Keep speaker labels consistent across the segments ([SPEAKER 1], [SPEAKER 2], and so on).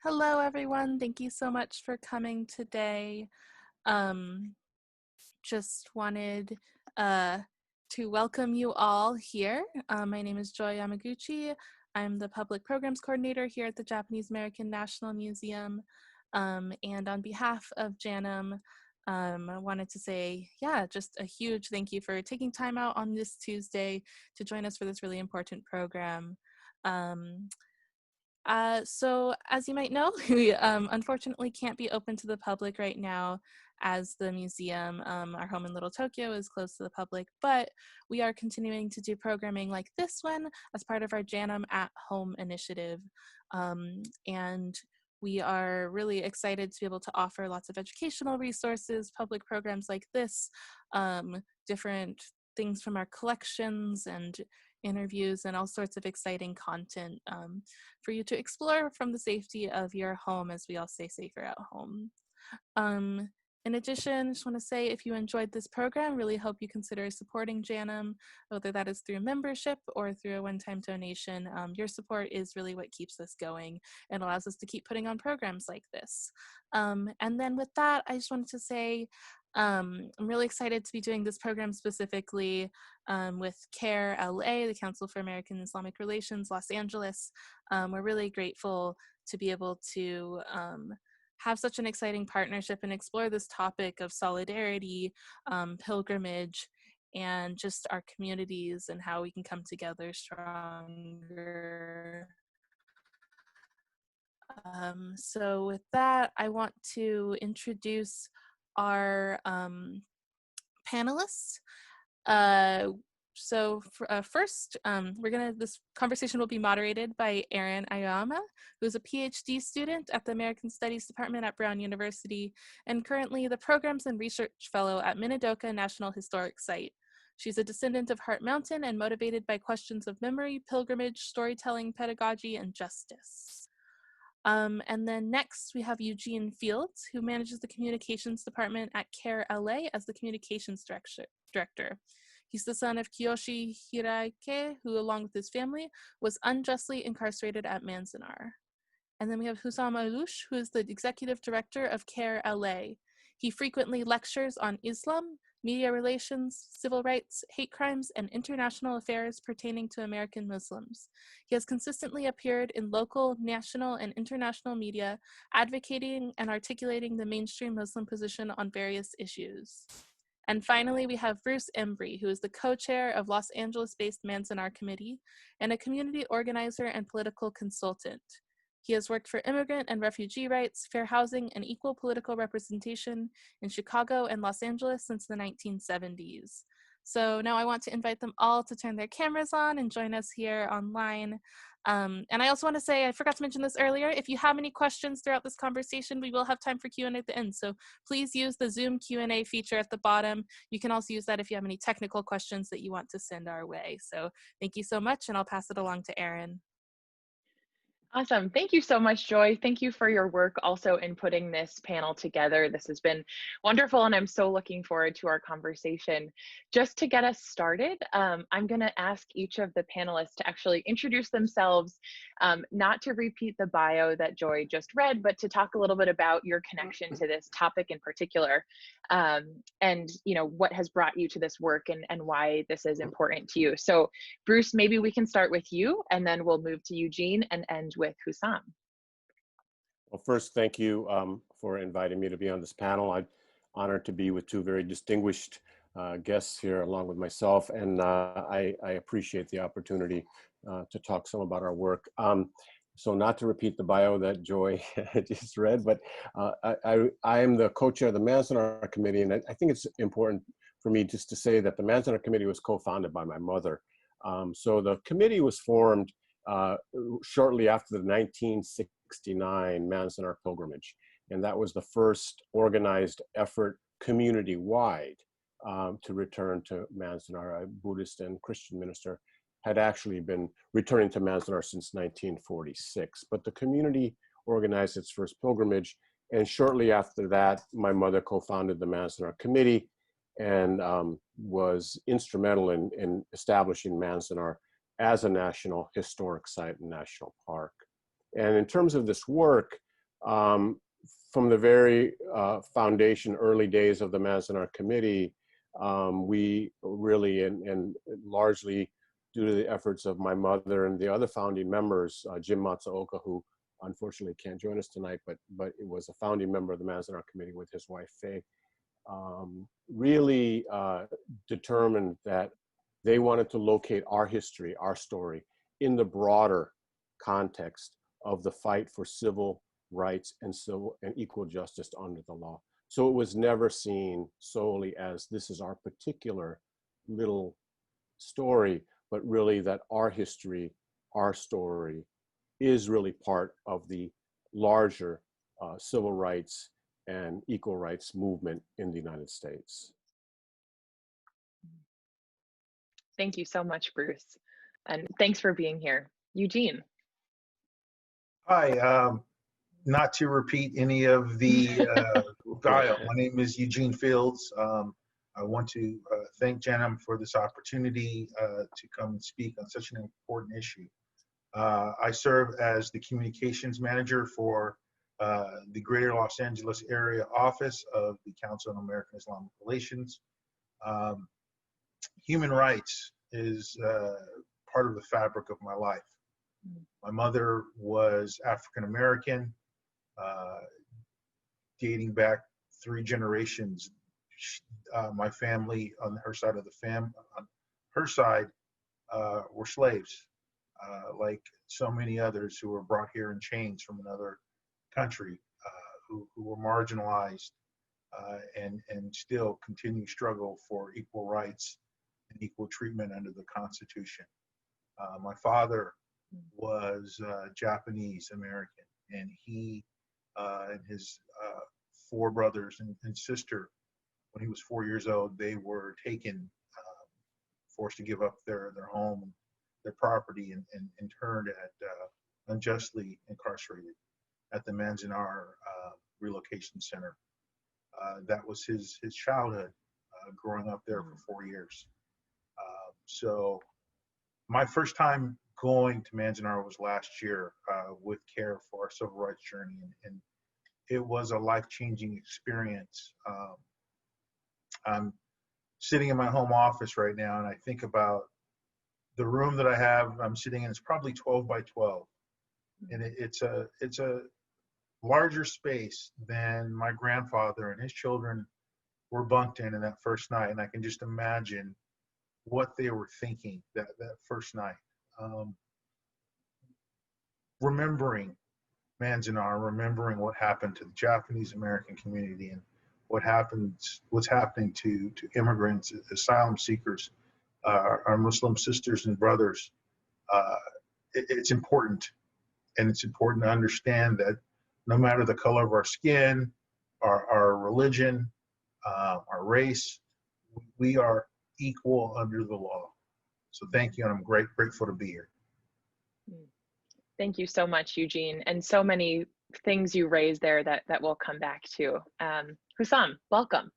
[SPEAKER 1] Hello, everyone. Thank you so much for coming today. Just wanted to welcome you all here. My name is Joy Yamaguchi. I'm the Public Programs Coordinator here at the Japanese American National Museum. And on behalf of JANM, I wanted to say, just a huge thank you for taking time out on this Tuesday to join us for this really important program. So as you might know, we unfortunately can't be open to the public right now as the museum, our home in Little Tokyo, is closed to the public, but we are continuing to do programming like this one as part of our JANM at Home initiative. And we are really excited to be able to offer lots of educational resources, public programs like this, different things from our collections and interviews and all sorts of exciting content for you to explore from the safety of your home, as we all stay safer at home. In addition, I just want to say, if you enjoyed this program, really hope you consider supporting JANM, whether that is through membership or through a one-time donation. Your support is really what keeps us going and allows us to keep putting on programs like this. And then with that, I just wanted to say, I'm really excited to be doing this program specifically with CAIR-LA, the Council for American Islamic Relations, Los Angeles. We're really grateful to be able to have such an exciting partnership and explore this topic of solidarity, pilgrimage, and just our communities and how we can come together stronger. So with that, I want to introduce our panelists. First, this conversation will be moderated by Erin Aoyama, who is a PhD student at the American Studies Department at Brown University and currently the Programs and Research Fellow at Minidoka National Historic Site. She's a descendant of Heart Mountain and motivated by questions of memory, pilgrimage, storytelling, pedagogy, and justice. And then next we have Eugene Fields, who manages the communications department at CAIR-LA as the communications director. He's the son of Kiyoshi Hiraike, who along with his family was unjustly incarcerated at Manzanar. And then we have Hussam Ayloush, who is the executive director of CAIR-LA. He frequently lectures on Islam, media relations, civil rights, hate crimes, and international affairs pertaining to American Muslims. He has consistently appeared in local, national, and international media, advocating and articulating the mainstream Muslim position on various issues. And finally, we have Bruce Embry, who is the co-chair of Los Angeles-based Manzanar Committee and a community organizer and political consultant. He has worked for immigrant and refugee rights, fair housing, and equal political representation in Chicago and Los Angeles since the 1970s. So now I want to invite them all to turn their cameras on and join us here online. And I also want to say, I forgot to mention this earlier, if you have any questions throughout this conversation, we will have time for Q&A at the end. So please use the Zoom Q&A feature at the bottom. You can also use that if you have any technical questions that you want to send our way. So thank you so much, and I'll pass it along to Erin.
[SPEAKER 2] Awesome. Thank you so much, Joy. Thank you for your work also in putting this panel together. This has been wonderful, and I'm so looking forward to our conversation. Just to get us started, I'm going to ask each of the panelists to actually introduce themselves, not to repeat the bio that Joy just read, but to talk a little bit about your connection to this topic in particular, and what has brought you to this work and why this is important to you. So Bruce, maybe we can start with you, and then we'll move to Eugene and end with Hussam.
[SPEAKER 3] Well, first, thank you for inviting me to be on this panel. I'm honored to be with two very distinguished guests here along with myself, and I appreciate the opportunity to talk some about our work. So not to repeat the bio that Joy just read, but I am the co-chair of the Manzanar Committee, and I think it's important for me just to say that the Manzanar Committee was co-founded by my mother. So the committee was formed shortly after the 1969 Manzanar Pilgrimage. And that was the first organized effort community-wide to return to Manzanar. A Buddhist and Christian minister had actually been returning to Manzanar since 1946. But the community organized its first pilgrimage. And shortly after that, my mother co-founded the Manzanar Committee and was instrumental in establishing Manzanar as a national historic site and national park. And in terms of this work, From the very foundation, early days of the Manzanar Committee, we really, and largely due to the efforts of my mother and the other founding members, Jim Matsuoka, who unfortunately can't join us tonight, but it was a founding member of the Manzanar Committee with his wife, Faye, really determined that they wanted to locate our history, our story, in the broader context of the fight for civil rights and civil and equal justice under the law. So it was never seen solely as this is our particular little story, but really that our history, our story, is really part of the larger civil rights and equal rights movement in the United States.
[SPEAKER 2] Thank you so much, Bruce. And thanks for being here. Eugene.
[SPEAKER 4] Hi, not to repeat any of the bio. My name is Eugene Fields. I want to thank JANM for this opportunity to come and speak on such an important issue. I serve as the communications manager for the Greater Los Angeles area office of the Council on American Islamic Relations. Human rights is part of the fabric of my life. My mother was African American, dating back 3 generations. My family on her side of the on her side were slaves, like so many others who were brought here in chains from another country, who were marginalized and still continue struggle for equal rights and equal treatment under the Constitution. My father was Japanese American, and he and his 4 brothers and sister, when he was 4 years old, they were taken, forced to give up their home, their property, and interned at unjustly incarcerated at the Manzanar Relocation Center. That was his childhood, growing up there for 4 years. So my first time going to Manzanar was last year with CAIR for our civil rights journey, and it was a life-changing experience. I'm sitting in my home office right now, and I think about the room that I have. I'm sitting in, it's probably 12 by 12, and it's a larger space than my grandfather and his children were bunked in that first night, and I can just imagine what they were thinking that first night. Remembering Manzanar, remembering what happened to the Japanese American community and what's happening to immigrants, asylum seekers, our Muslim sisters and brothers. It's important, and it's important to understand that no matter the color of our skin, our religion, our race, we are equal under the law. So thank you, and I'm grateful to be here.
[SPEAKER 2] Thank you so much, Eugene, and so many things you raised there that we'll come back to. Hussam, welcome.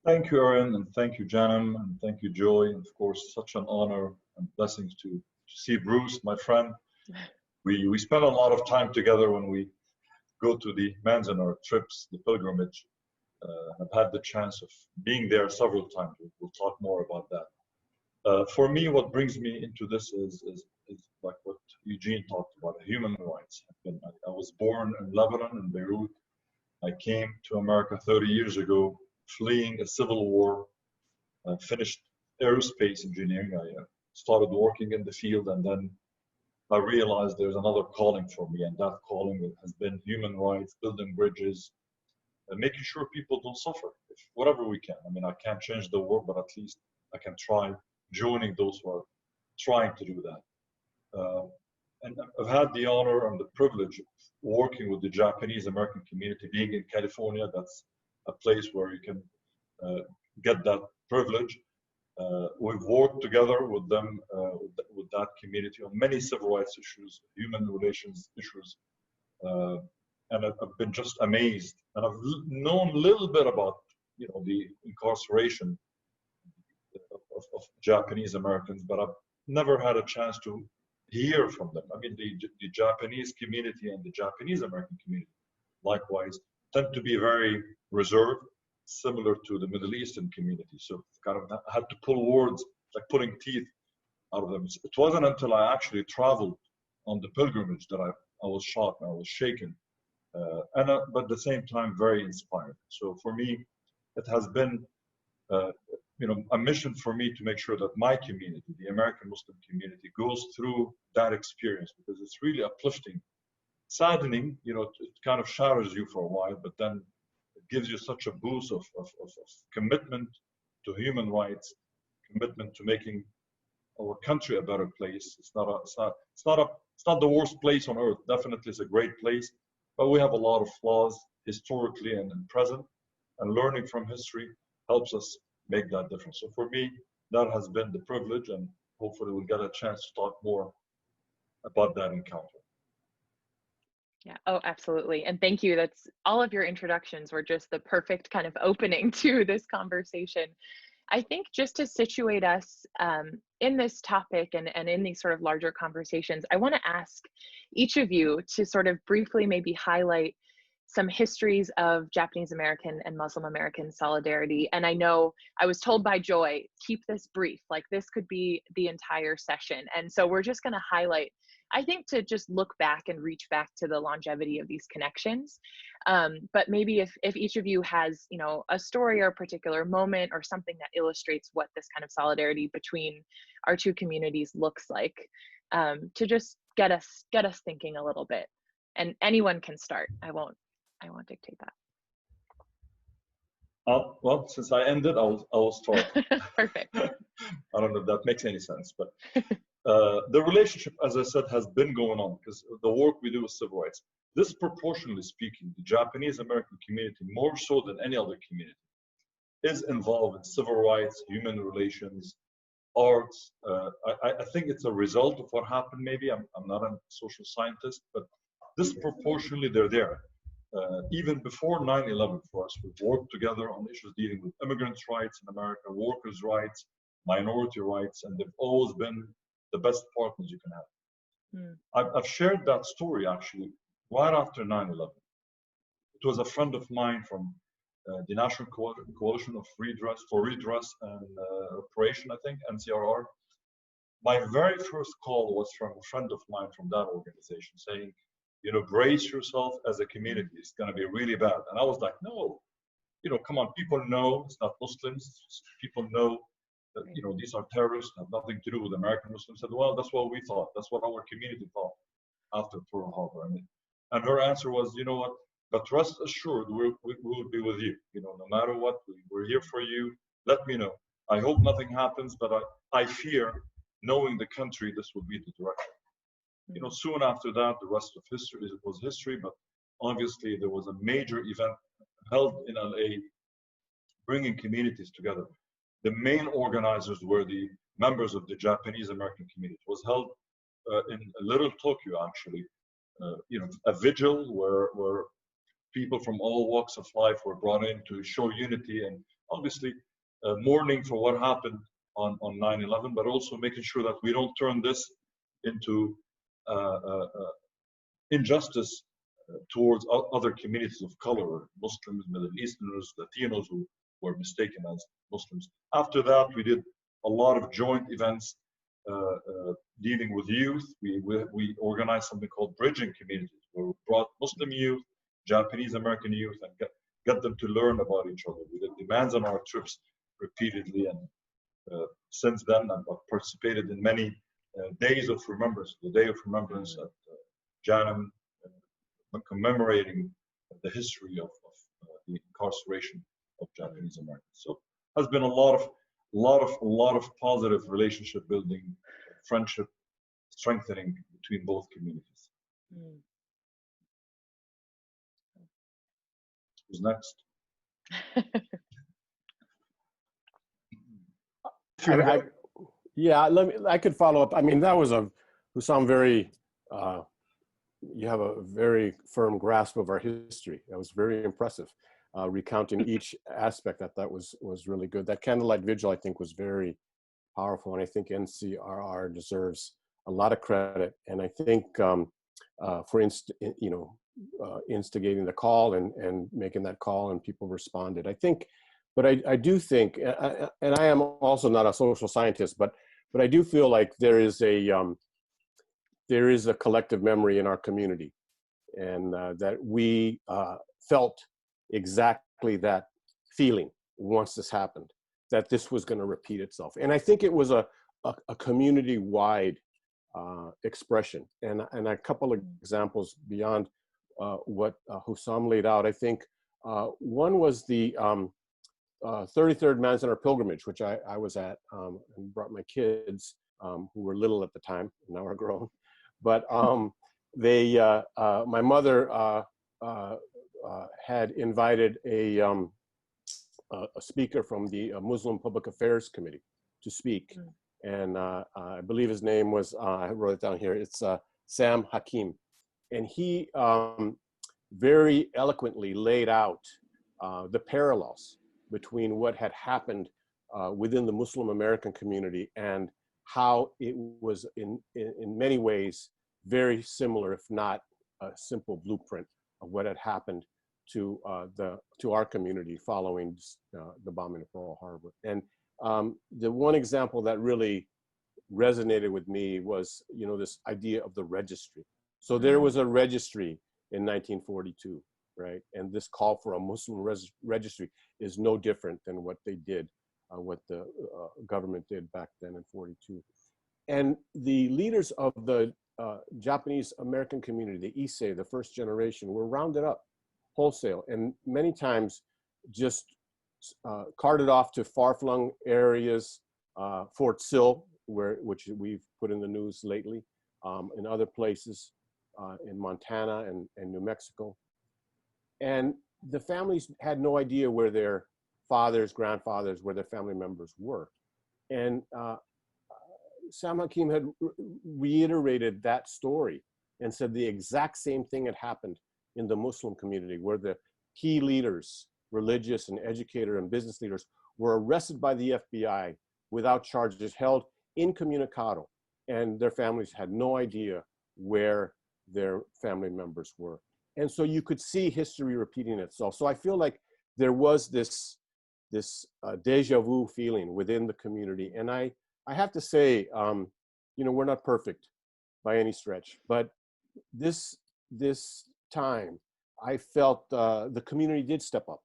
[SPEAKER 5] Thank you, Erin, and thank you, JANM, and thank you, Joy. And of course, such an honor and blessings to see Bruce, my friend. We spend a lot of time together when we go to the Manzanar trips, the pilgrimage. I've had the chance of being there several times. We'll talk more about that. For me, what brings me into this is like what Eugene talked about, human rights. I was born in Lebanon, in Beirut. I came to America 30 years ago, fleeing a civil war. I finished aerospace engineering. I started working in the field, and then I realized there's another calling for me, and that calling has been human rights, building bridges, and making sure people don't suffer, whatever we can. I mean, I can't change the world, but at least I can try joining those who are trying to do that. And I've had the honor and the privilege of working with the Japanese American community, being in California. That's a place where you can get that privilege. We've worked together with them, with that community on many civil rights issues, human relations issues. And I've been just amazed. And I've known a little bit about, the incarceration of Japanese Americans, but I've never had a chance to hear from them. I mean, the Japanese community and the Japanese American community, likewise, tend to be very reserved, similar to the Middle Eastern community. So kind of had to pull words, like pulling teeth out of them. It wasn't until I actually traveled on the pilgrimage that I was shocked, I was shaken, but at the same time, very inspired. So for me, it has been a mission for me to make sure that my community, the American Muslim community, goes through that experience, because it's really uplifting, saddening. It kind of shatters you for a while, but then it gives you such a boost of commitment to human rights, commitment to making our country a better place. It's not the worst place on earth. Definitely, it's a great place, but we have a lot of flaws historically and present, and learning from history helps us make that difference. So for me, that has been the privilege, and hopefully we'll get a chance to talk more about that encounter.
[SPEAKER 2] Yeah, oh, absolutely. And thank you. That's all of your introductions were just the perfect kind of opening to this conversation. I think just to situate us in this topic and in these sort of larger conversations, I want to ask each of you to sort of briefly maybe highlight some histories of Japanese American and Muslim American solidarity. And I know I was told by Joy, keep this brief, like this could be the entire session. And so we're just going to highlight, I think, to just look back and reach back to the longevity of these connections. But maybe if each of you has, a story or a particular moment or something that illustrates what this kind of solidarity between our two communities looks like, to just get us thinking a little bit. And anyone can start. I won't dictate that.
[SPEAKER 5] Well, since I ended, I'll start.
[SPEAKER 2] Perfect.
[SPEAKER 5] I don't know if that makes any sense, but the relationship, as I said, has been going on because the work we do with civil rights. Disproportionately speaking, the Japanese American community, more so than any other community, is involved in civil rights, human relations, arts. I think it's a result of what happened. Maybe I'm not a social scientist, but disproportionately they're there. Even before 9/11 for us, we've worked together on issues dealing with immigrants' rights in America, workers' rights, minority rights, and they've always been the best partners you can have. I've shared that story actually right after 9/11. It was a friend of mine from the National Coalition of Redress and Reparation, I think, NCRR. My very first call was from a friend of mine from that organization saying, brace yourself as a community. It's going to be really bad. And I was like, no, come on, people know it's not Muslims. People know that, these are terrorists, have nothing to do with American Muslims. I said, well, that's what we thought. That's what our community thought after Pearl Harbor. And her answer was, you know what, but rest assured, we will be with you. No matter what, we're here for you. Let me know. I hope nothing happens, but I fear, knowing the country, this will be the direction. Soon after that, the rest of history was history, but obviously there was a major event held in LA bringing communities together. The main organizers were the members of the Japanese American community. It was held in Little Tokyo, actually. A vigil where people from all walks of life were brought in to show unity and obviously mourning for what happened on 9/11, but also making sure that we don't turn this into injustice towards other communities of color, Muslims, Middle Easterners, Latinos who were mistaken as Muslims. After that, we did a lot of joint events dealing with youth. We organized something called Bridging Communities, where we brought Muslim youth, Japanese American youth, and get them to learn about each other. We did the Manzanar trips repeatedly, and since then I've participated in many days of remembrance, the Day of Remembrance at JANM, commemorating the history of the incarceration of Japanese Americans. So has been a lot of positive relationship building, friendship strengthening between both communities. Who's next?
[SPEAKER 3] I could follow up. I mean, that was Hussam, very, you have a very firm grasp of our history. That was very impressive. Recounting each aspect, that was really good. That candlelight vigil, I think, was very powerful. And I think NCRR deserves a lot of credit. And I think for instigating the call and making that call, and people responded. I think, but I do think, and I am also not a social scientist, but I do feel like there is a collective memory in our community, and that we felt exactly that feeling once this happened, that this was going to repeat itself. And I think it was a community-wide expression. And a couple of examples beyond what Hussam laid out. I think one was the 33rd Manzanar Pilgrimage, which I was at, and brought my kids, who were little at the time, now are grown. But my mother had invited a speaker from the Muslim Public Affairs Committee to speak. And I believe his name was, I wrote it down here, it's Sam Hakim. And he very eloquently laid out the parallels between what had happened within the Muslim American community and how it was in many ways very similar, if not a simple blueprint of what had happened to our community following the bombing of Pearl Harbor. And the one example that really resonated with me was, this idea of the registry. So there was a registry in 1942, right? And this call for a Muslim registry is no different than what they did, what the government did back then in 42. And the leaders of the Japanese American community, the Issei, the first generation, were rounded up wholesale, and many times just carted off to far-flung areas, Fort Sill, which we've put in the news lately, in other places, in Montana and New Mexico. And the families had no idea where their fathers, grandfathers, where their family members were. And Sam Hakim had reiterated that story and said the exact same thing had happened in the Muslim community, where the key leaders, religious and educator and business leaders, were arrested by the FBI without charges, held incommunicado, and their families had no idea where their family members were. And so you could see history repeating itself. So I feel like there was this deja vu feeling within the community. And I have to say, we're not perfect by any stretch, but this time I felt the community did step up.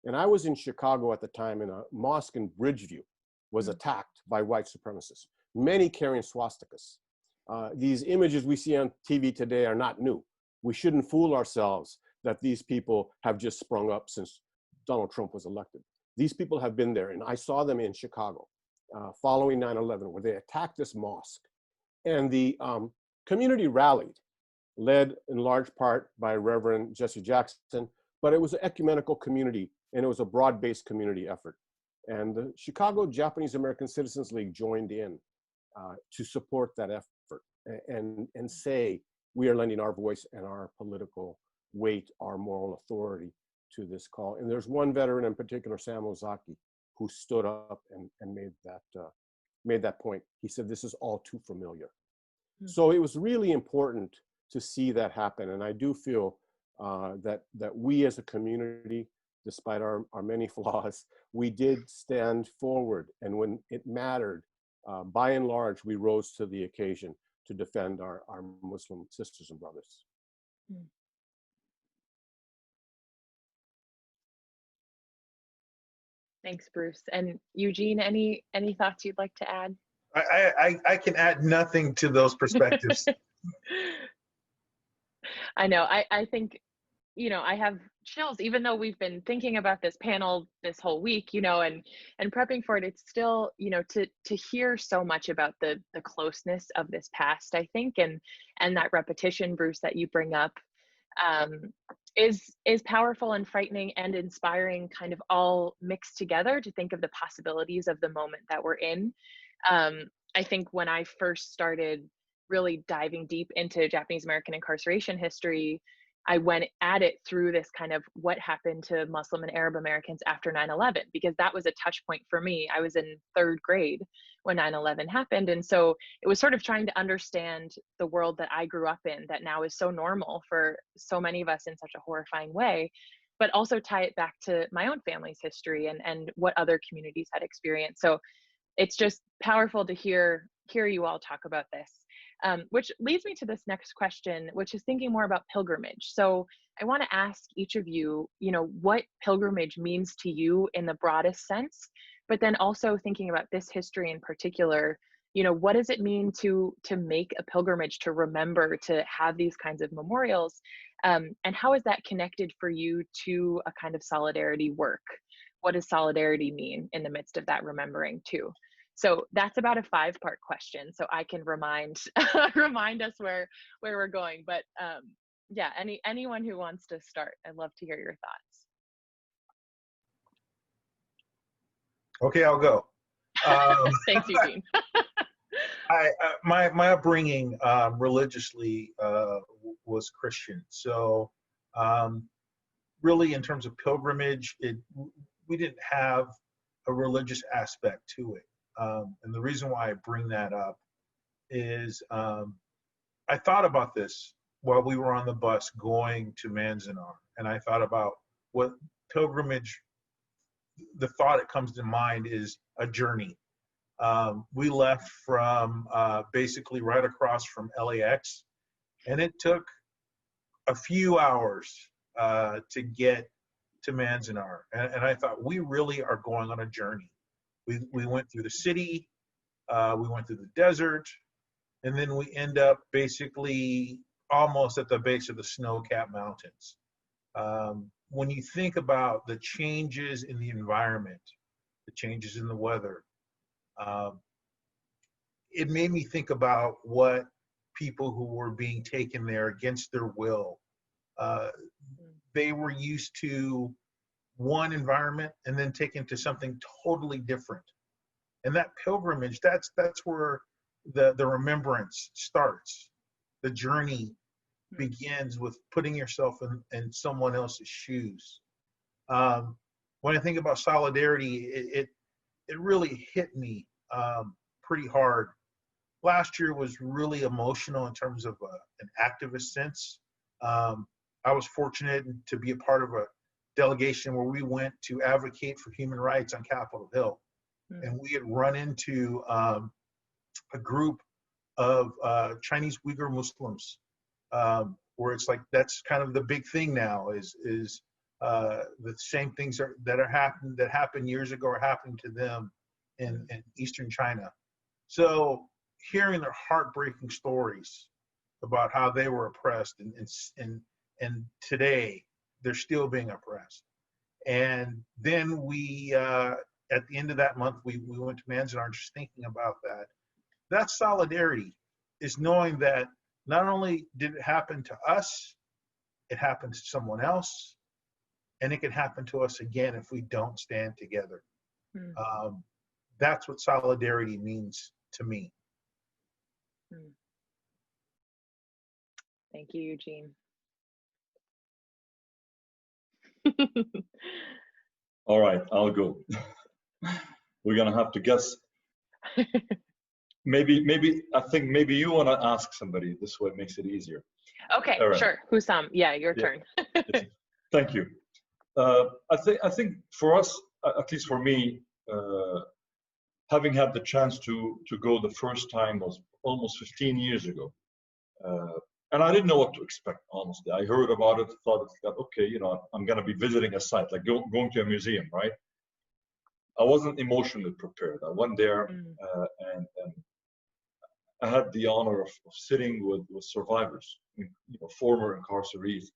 [SPEAKER 3] And I was in Chicago at the time, and a mosque in Bridgeview was attacked by white supremacists, many carrying swastikas. These images we see on TV today are not new. We shouldn't fool ourselves that these people have just sprung up since Donald Trump was elected. These people have been there, and I saw them in Chicago following 9/11, where they attacked this mosque. And the community rallied, led in large part by Reverend Jesse Jackson, but it was an ecumenical community, and it was a broad-based community effort. And the Chicago Japanese American Citizens League joined in to support that effort and say, we are lending our voice and our political weight, our moral authority to this call. And there's one veteran in particular, Sam Ozaki, who stood up and made that point. He said, this is all too familiar. Mm-hmm. So it was really important to see that happen. And I do feel that we as a community, despite our many flaws, we did stand forward. And when it mattered, by and large, we rose to the occasion to defend our Muslim sisters and brothers.
[SPEAKER 2] Thanks, Bruce. And Eugene, any thoughts you'd like to add?
[SPEAKER 4] I can add nothing to those perspectives.
[SPEAKER 2] I know. I think, I have chills, even though we've been thinking about this panel this whole week, and prepping for it. It's still, to hear so much about the closeness of this past, I think, and that repetition, Bruce, that you bring up, is powerful and frightening and inspiring, kind of all mixed together, to think of the possibilities of the moment that we're in. I think when I first started really diving deep into Japanese American incarceration history, I went at it through this kind of what happened to Muslim and Arab Americans after 9/11, because that was a touch point for me. I was in 3rd grade when 9/11 happened. And so it was sort of trying to understand the world that I grew up in that now is so normal for so many of us in such a horrifying way, but also tie it back to my own family's history and what other communities had experienced. So it's just powerful to hear you all talk about this. Which leads me to this next question, which is thinking more about pilgrimage. So I want to ask each of you, what pilgrimage means to you in the broadest sense, but then also thinking about this history in particular, what does it mean to make a pilgrimage, to remember, to have these kinds of memorials? And how is that connected for you to a kind of solidarity work? What does solidarity mean in the midst of that remembering too? So that's about a 5-part question. So I can remind us where we're going. But yeah, anyone who wants to start, I'd love to hear your thoughts.
[SPEAKER 4] Okay, I'll go.
[SPEAKER 2] Thanks, Eugene.
[SPEAKER 4] My upbringing religiously was Christian. So really, in terms of pilgrimage, we didn't have a religious aspect to it. And the reason why I bring that up is I thought about this while we were on the bus going to Manzanar, and I thought about what pilgrimage, the thought that comes to mind is a journey. We left from basically right across from LAX, and it took a few hours to get to Manzanar. And I thought, we really are going on a journey. We went through the city, we went through the desert, and then we end up basically almost at the base of the snow-capped mountains. When you think about the changes in the environment, the changes in the weather, it made me think about what people who were being taken there against their will, they were used to one environment and then taken to something totally different. And that pilgrimage, that's where the remembrance starts. The journey begins with putting yourself in someone else's shoes. When I think about solidarity, it really hit me pretty hard. Last year was really emotional in terms of an activist sense. I was fortunate to be a part of a delegation where we went to advocate for human rights on Capitol Hill. And we had run into a group of Chinese Uyghur Muslims, where it's like that's kind of the big thing now is the same things that happened years ago are happening to them in Eastern China. So hearing their heartbreaking stories about how they were oppressed and today they're still being oppressed. And then we, at the end of that month, we went to Manzanar just thinking about that. That's solidarity, is knowing that not only did it happen to us, it happened to someone else, and it can happen to us again if we don't stand together. That's what solidarity means to me.
[SPEAKER 2] Thank you, Eugene.
[SPEAKER 5] All right, I'll go. We're gonna have to guess. Maybe I think maybe you want to ask somebody. This way it makes it easier.
[SPEAKER 2] Okay, Erin. Sure. Hussam, yeah, your turn.
[SPEAKER 5] Thank you. I think for us, at least for me, having had the chance to go the first time was almost 15 years ago. And I didn't know what to expect, honestly. I heard about it, thought, okay, I'm going to be visiting a site, like going to a museum, right? I wasn't emotionally prepared. I went there and I had the honor of sitting with survivors, former incarcerees,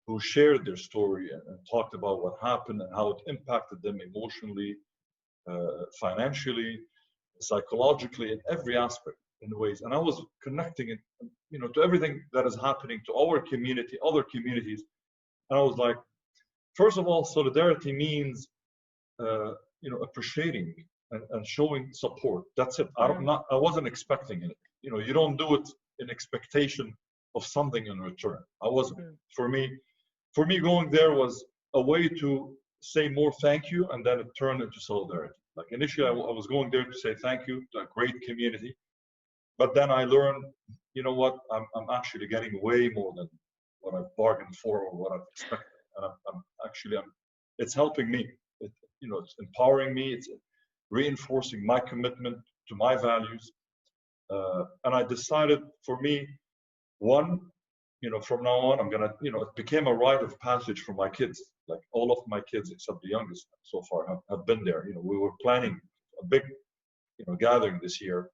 [SPEAKER 5] who shared their story and talked about what happened and how it impacted them emotionally, financially, psychologically, in every aspect, in ways. And I was connecting it, to everything that is happening to our community, other communities. And I was like, first of all, solidarity means, appreciating and showing support. That's it. I wasn't expecting it. You don't do it in expectation of something in return. I wasn't. For me, going there was a way to say more thank you, and then it turned into solidarity. Like initially, I was going there to say thank you to a great community, but then I learned, you know what, I'm actually getting way more than what I've bargained for or what I've expected. And it's helping me. It's empowering me. It's reinforcing my commitment to my values. And I decided for me, one, from now on, I'm gonna, it became a rite of passage for my kids. Like all of my kids, except the youngest so far, have been there. We were planning a big, gathering this year.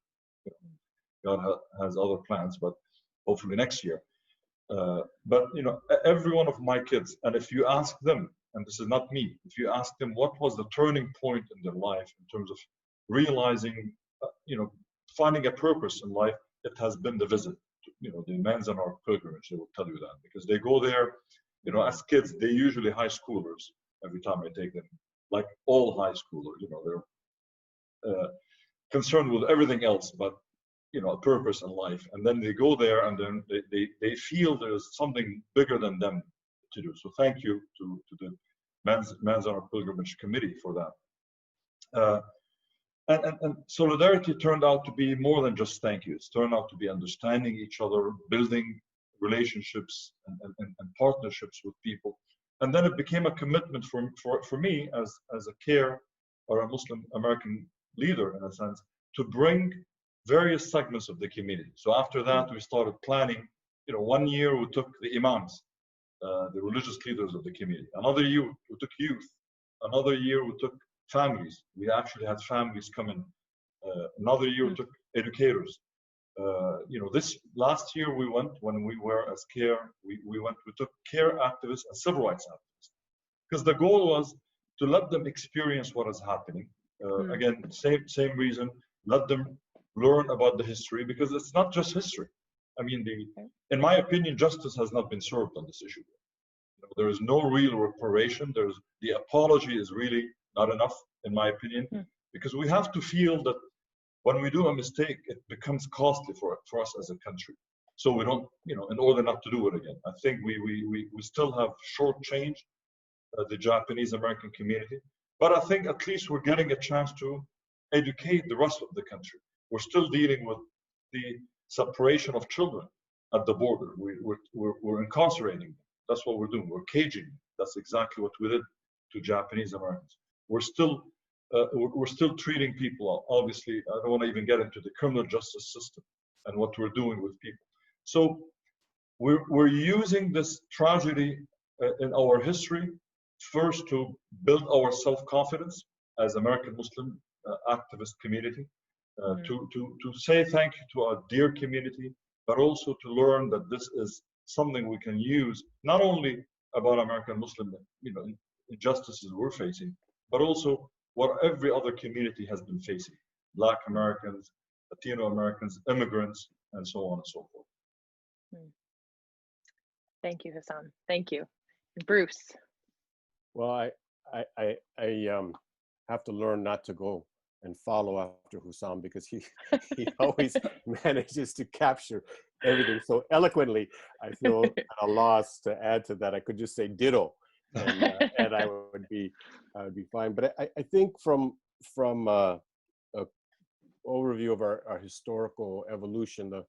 [SPEAKER 5] God has other plans, but hopefully next year. But every one of my kids, and if you ask them, and this is not me, if you ask them what was the turning point in their life in terms of realizing, finding a purpose in life, it has been the visit. The Manzanar Pilgrimage, they will tell you that, because they go there, as kids, they're usually high schoolers. Every time I take them, like all high schoolers, they're concerned with everything else but a purpose in life. And then they go there, and then they feel there's something bigger than them to do. So thank you to the Manzanar Pilgrimage Committee for that. And solidarity turned out to be more than just thank yous. It turned out to be understanding each other, building relationships and partnerships with people. And then it became a commitment for me as a CAIR, or a Muslim American leader in a sense, to bring various segments of the community. So after that, we started planning. 1 year we took the imams, the religious leaders of the community. Another year we took youth. Another year we took families. We actually had families come in. Another year we took educators. This last year we went, when we were as CAIR, we took CAIR activists and civil rights activists, because the goal was to let them experience what is happening. Again, same reason. Let them learn about the history, because it's not just history. I mean, in my opinion, justice has not been served on this issue. There is no real reparation. The apology is really not enough, in my opinion, because we have to feel that when we do a mistake, it becomes costly for us as a country. So we don't, in order not to do it again. I think we still have shortchanged the Japanese American community, but I think at least we're getting a chance to educate the rest of the country. We're still dealing with the separation of children at the border. We're incarcerating them. That's what we're doing. We're caging them. That's exactly what we did to Japanese Americans. We're still treating people. Obviously, I don't want to even get into the criminal justice system and what we're doing with people. So we're using this tragedy in our history first to build our self-confidence as American Muslim activist community, to say thank you to our dear community, but also to learn that this is something we can use not only about American Muslim injustices we're facing, but also what every other community has been facing: Black Americans, Latino Americans, immigrants, and so on and so forth.
[SPEAKER 2] Thank you, Hussam. Thank you. Bruce.
[SPEAKER 3] Well, I have to learn not to go and follow after Hussam, because he always manages to capture everything so eloquently. I feel at a loss to add to that. I could just say ditto, and I would be fine. But I think from a overview of our historical evolution, the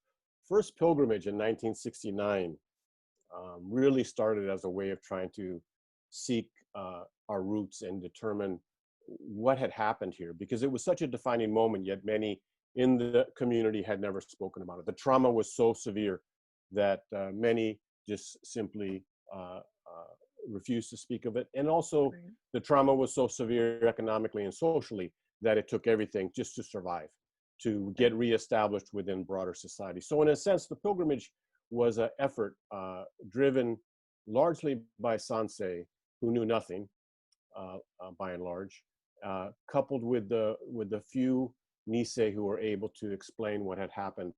[SPEAKER 3] first pilgrimage in 1969 really started as a way of trying to seek our roots and determine what had happened here, because it was such a defining moment, yet many in the community had never spoken about it. The trauma was so severe that many just simply refused to speak of it. And also the trauma was so severe economically and socially that it took everything just to survive, to get reestablished within broader society. So in a sense, the pilgrimage was an effort driven largely by Sansei, who knew nothing by and large, coupled with the few Nisei who were able to explain what had happened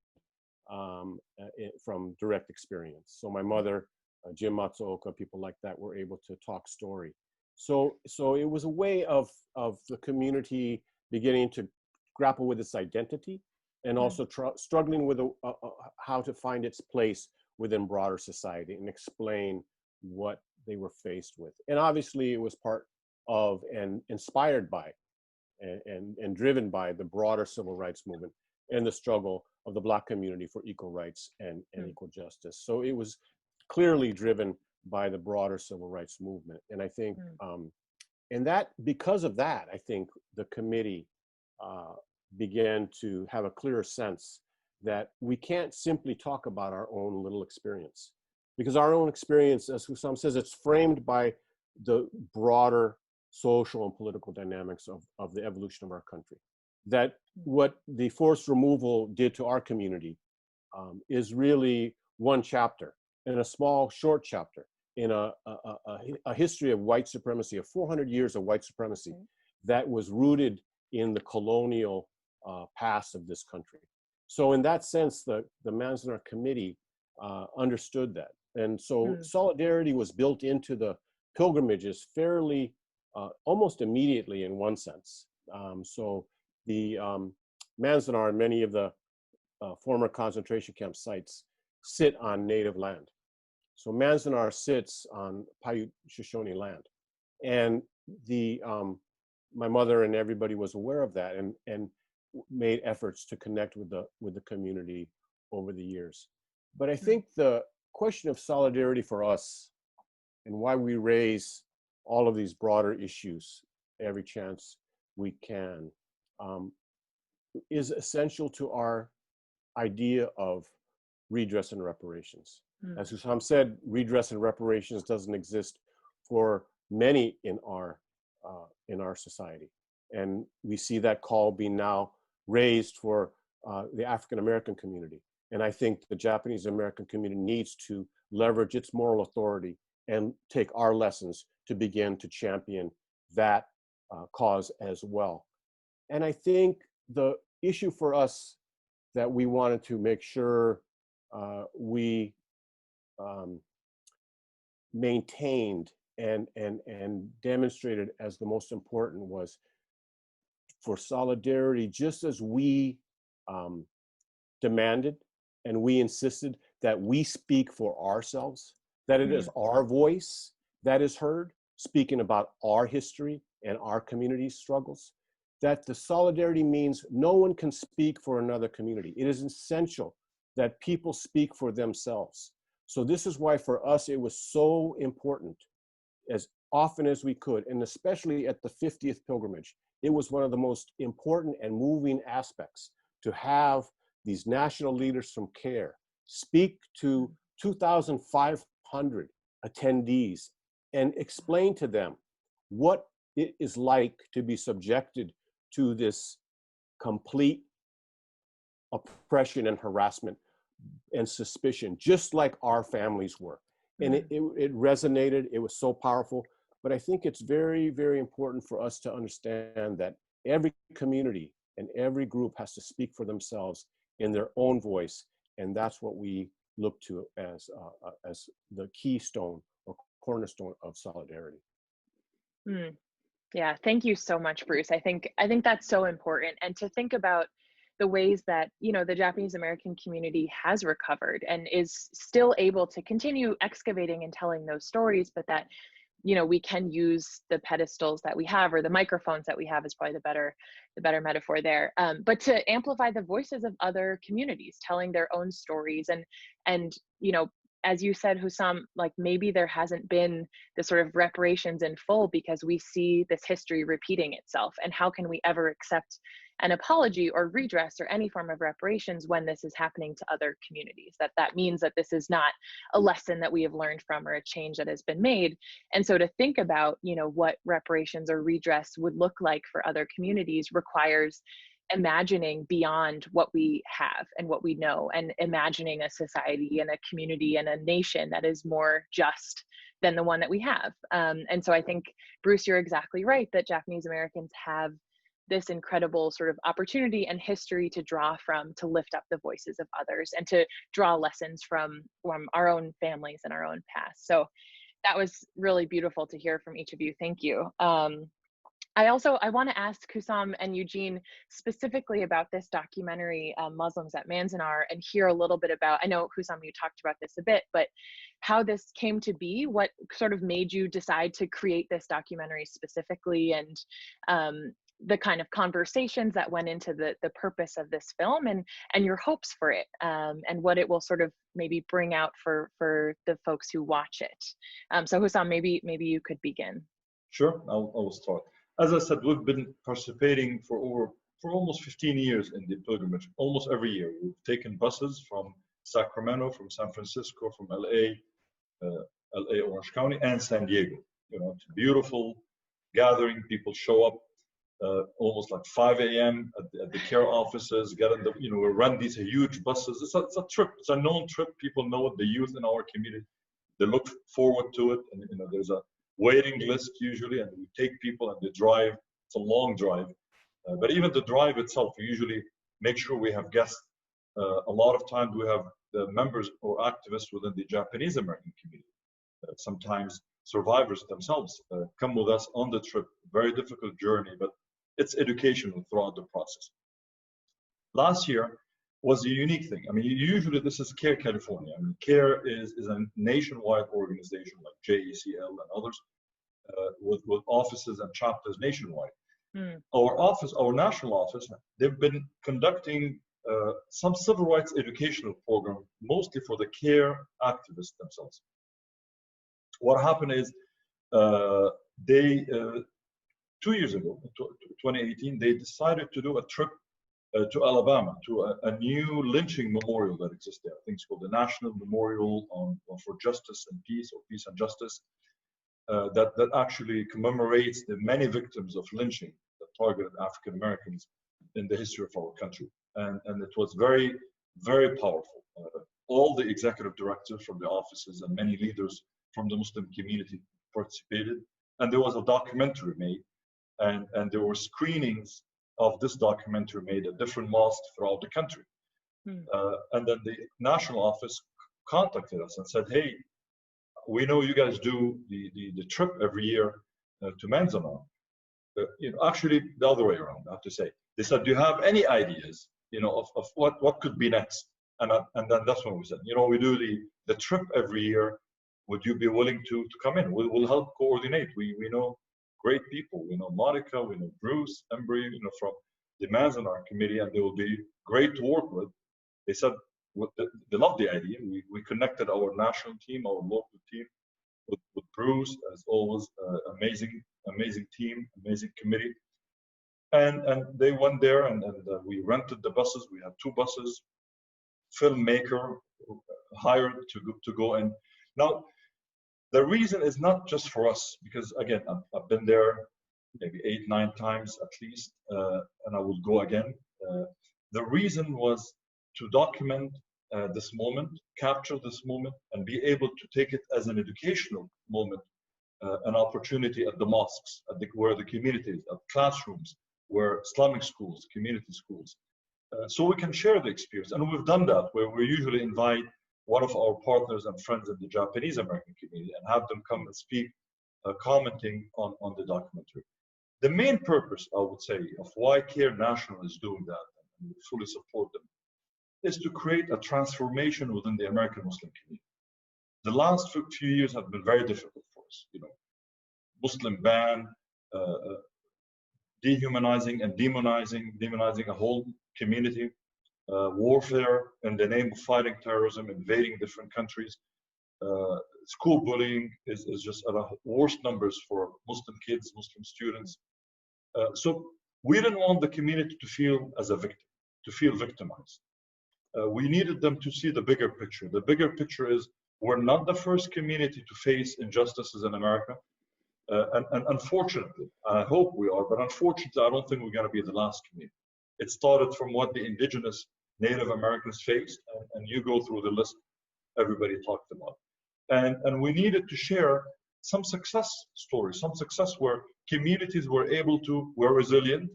[SPEAKER 3] from direct experience. So my mother, Jim Matsuoka, people like that were able to talk story. So it was a way of the community beginning to grapple with its identity, and also struggling with how to find its place within broader society and explain what they were faced with. And obviously it was part of and inspired by and driven by the broader civil rights movement and the struggle of the Black community for equal rights and equal justice. So it was clearly driven by the broader civil rights movement. And I think, and that, because of that, I think the committee began to have a clearer sense that we can't simply talk about our own little experience, because our own experience, as Hussam says, it's framed by the broader social and political dynamics of the evolution of our country. That what the forced removal did to our community is really one chapter, and a small, short chapter in a history of white supremacy, of 400 years of white supremacy that was rooted in the colonial past of this country. So in that sense, the Manzanar Committee understood that. And so solidarity was built into the pilgrimages fairly, almost immediately in one sense. So the Manzanar and many of the former concentration camp sites sit on native land. So Manzanar sits on Paiute Shoshone land. And my mother and everybody was aware of that and made efforts to connect with the community over the years. But I think the question of solidarity for us and why we raise all of these broader issues every chance we can is essential to our idea of redress and reparations. As Hussam said, redress and reparations doesn't exist for many in our society. And we see that call being now raised for the African American community. And I think the Japanese American community needs to leverage its moral authority and take our lessons to begin to champion that cause as well. And I think the issue for us that we wanted to make sure we maintained and demonstrated as the most important was for solidarity, just as we demanded and we insisted that we speak for ourselves, that it is our voice that is heard, speaking about our history and our community's struggles, that the solidarity means no one can speak for another community. It is essential that people speak for themselves. So this is why for us it was so important, as often as we could, and especially at the 50th pilgrimage, it was one of the most important and moving aspects to have these national leaders from CAIR speak to 2,500 attendees and explain to them what it is like to be subjected to this complete oppression and harassment and suspicion, just like our families were. And it resonated, it was so powerful. But I think it's very, very important for us to understand that every community and every group has to speak for themselves in their own voice. And that's what we look to as the keystone or cornerstone of solidarity.
[SPEAKER 2] Yeah, thank you so much, Bruce. I think that's so important. And to think about the ways that, you know, the Japanese American community has recovered and is still able to continue excavating and telling those stories, but that, you know, we can use the pedestals that we have, or the microphones that we have is probably the better metaphor there. But to amplify the voices of other communities telling their own stories and, you know, as you said, Hussam, like maybe there hasn't been the sort of reparations in full because we see this history repeating itself. And how can we ever accept an apology or redress or any form of reparations when this is happening to other communities? That means that this is not a lesson that we have learned from or a change that has been made. And so to think about, you know, what reparations or redress would look like for other communities requires imagining beyond what we have and what we know, and imagining a society and a community and a nation that is more just than the one that we have. And so I think, Bruce, you're exactly right that Japanese Americans have this incredible sort of opportunity and history to draw from, to lift up the voices of others and to draw lessons from our own families and our own past. So that was really beautiful to hear from each of you. Thank you. I want to ask Hussam and Eugene specifically about this documentary, Muslims at Manzanar, and hear a little bit about, I know Hussam, you talked about this a bit, but how this came to be, what sort of made you decide to create this documentary specifically, and the kind of conversations that went into the purpose of this film, and your hopes for it, and what it will sort of maybe bring out for the folks who watch it. So Hussam, maybe you could begin.
[SPEAKER 5] Sure, I'll start. As I said, we've been participating for almost 15 years in the pilgrimage. Almost every year, we've taken buses from Sacramento, from San Francisco, from LA, Orange County, and San Diego. You know, it's a beautiful gathering. People show up almost like 5 a.m. at the CAIR offices. Get in the, we run these huge buses. It's a trip. It's a known trip. People know it. The youth in our community, they look forward to it. And there's a waiting list usually, and we take people and they drive. It's a long drive, but even the drive itself, we usually make sure we have guests. A lot of times we have the members or activists within the Japanese American community. Sometimes survivors themselves come with us on the trip. Very difficult journey, but it's educational throughout the process. Last year was a unique thing. I mean, usually this is CAIR California. I mean, CAIR is a nationwide organization like JACL and others with offices and chapters nationwide. Our national office, they've been conducting some civil rights educational program, mostly for the CAIR activists themselves. What happened is they, 2 years ago, 2018, they decided to do a trip to Alabama, to a new lynching memorial that exists there. I think it's called the National Memorial for Justice and Peace, or Peace and Justice, that actually commemorates the many victims of lynching that targeted African Americans in the history of our country. And it was very, very powerful. All the executive directors from the offices and many leaders from the Muslim community participated. And there was a documentary made, and there were screenings of this documentary made at different mosques throughout the country. And then the national office contacted us and said, hey, we know you guys do the trip every year to Manzanar. Actually, the other way around, I have to say. They said, do you have any ideas, of what could be next? And then that's when we said, we do the trip every year. Would you be willing to come in? We'll help coordinate. We know great people. We know Monica, we know Bruce, Embry, from the Manzanar committee, and they will be great to work with. They said they loved the idea. We connected our national team, our local team, with Bruce, as always, amazing team, amazing committee. And they went there, and we rented the buses. We had 2 buses, filmmaker hired to go in. Now, the reason is not just for us, because again, I've been there maybe 8-9 times at least, and I will go again. The reason was to document this moment, capture this moment, and be able to take it as an educational moment, an opportunity at the mosques, where the community is, at classrooms, where Islamic schools, community schools, so we can share the experience. And we've done that, where we usually invite one of our partners and friends in the Japanese American community and have them come and speak, commenting on the documentary. The main purpose, I would say, of why CAIR National is doing that, and we fully support them, is to create a transformation within the American Muslim community. The last few years have been very difficult for us. Muslim ban, dehumanizing and demonizing a whole community, warfare in the name of fighting terrorism, invading different countries. School bullying is just at the worst numbers for Muslim kids, Muslim students. So we didn't want the community to feel as a victim, to feel victimized. We needed them to see the bigger picture. The bigger picture is we're not the first community to face injustices in America. And unfortunately, I hope we are, but unfortunately, I don't think we're going to be the last community. It started from what the indigenous Native Americans faced, and you go through the list everybody talked about. And we needed to share some success stories, some success where communities were resilient,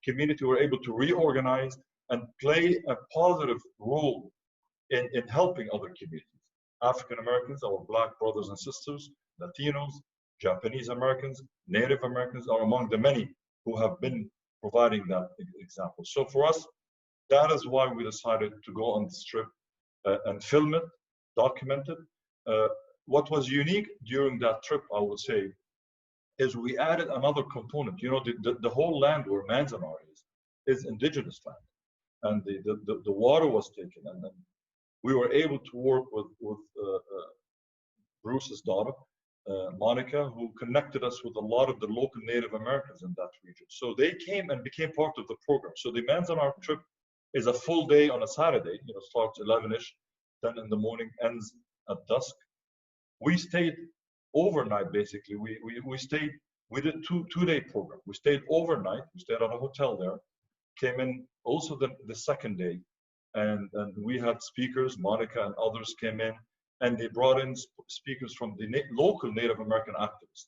[SPEAKER 5] community were able to reorganize and play a positive role in helping other communities. African Americans, our Black brothers and sisters, Latinos, Japanese Americans, Native Americans are among the many who have been providing that example. So for us, that is why we decided to go on this trip and film it, document it. What was unique during that trip, I would say, is we added another component. You know, the whole land where Manzanar is indigenous land, and the water was taken, and then we were able to work with Bruce's daughter, Monica, who connected us with a lot of the local Native Americans in that region. So they came and became part of the program. So the Manzanar trip is a full day on a Saturday. You know, starts 11-ish, 10 in the morning, ends at dusk. We stayed overnight, basically. We stayed, we did two-day program. We stayed overnight. We stayed at a hotel there. Came in also the second day, and we had speakers. Monica and others came in, and they brought in speakers from the local Native American activists.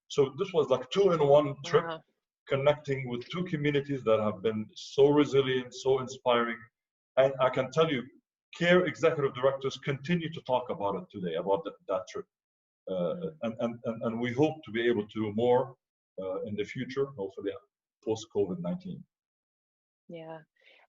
[SPEAKER 5] So this was like 2-in-1 trip,
[SPEAKER 2] Wow.
[SPEAKER 5] connecting with two communities that have been so resilient, so inspiring. And I can tell you, CAIR executive directors continue to talk about it today, about that trip. And we hope to be able to do more in the future, hopefully post-COVID-19.
[SPEAKER 2] Yeah.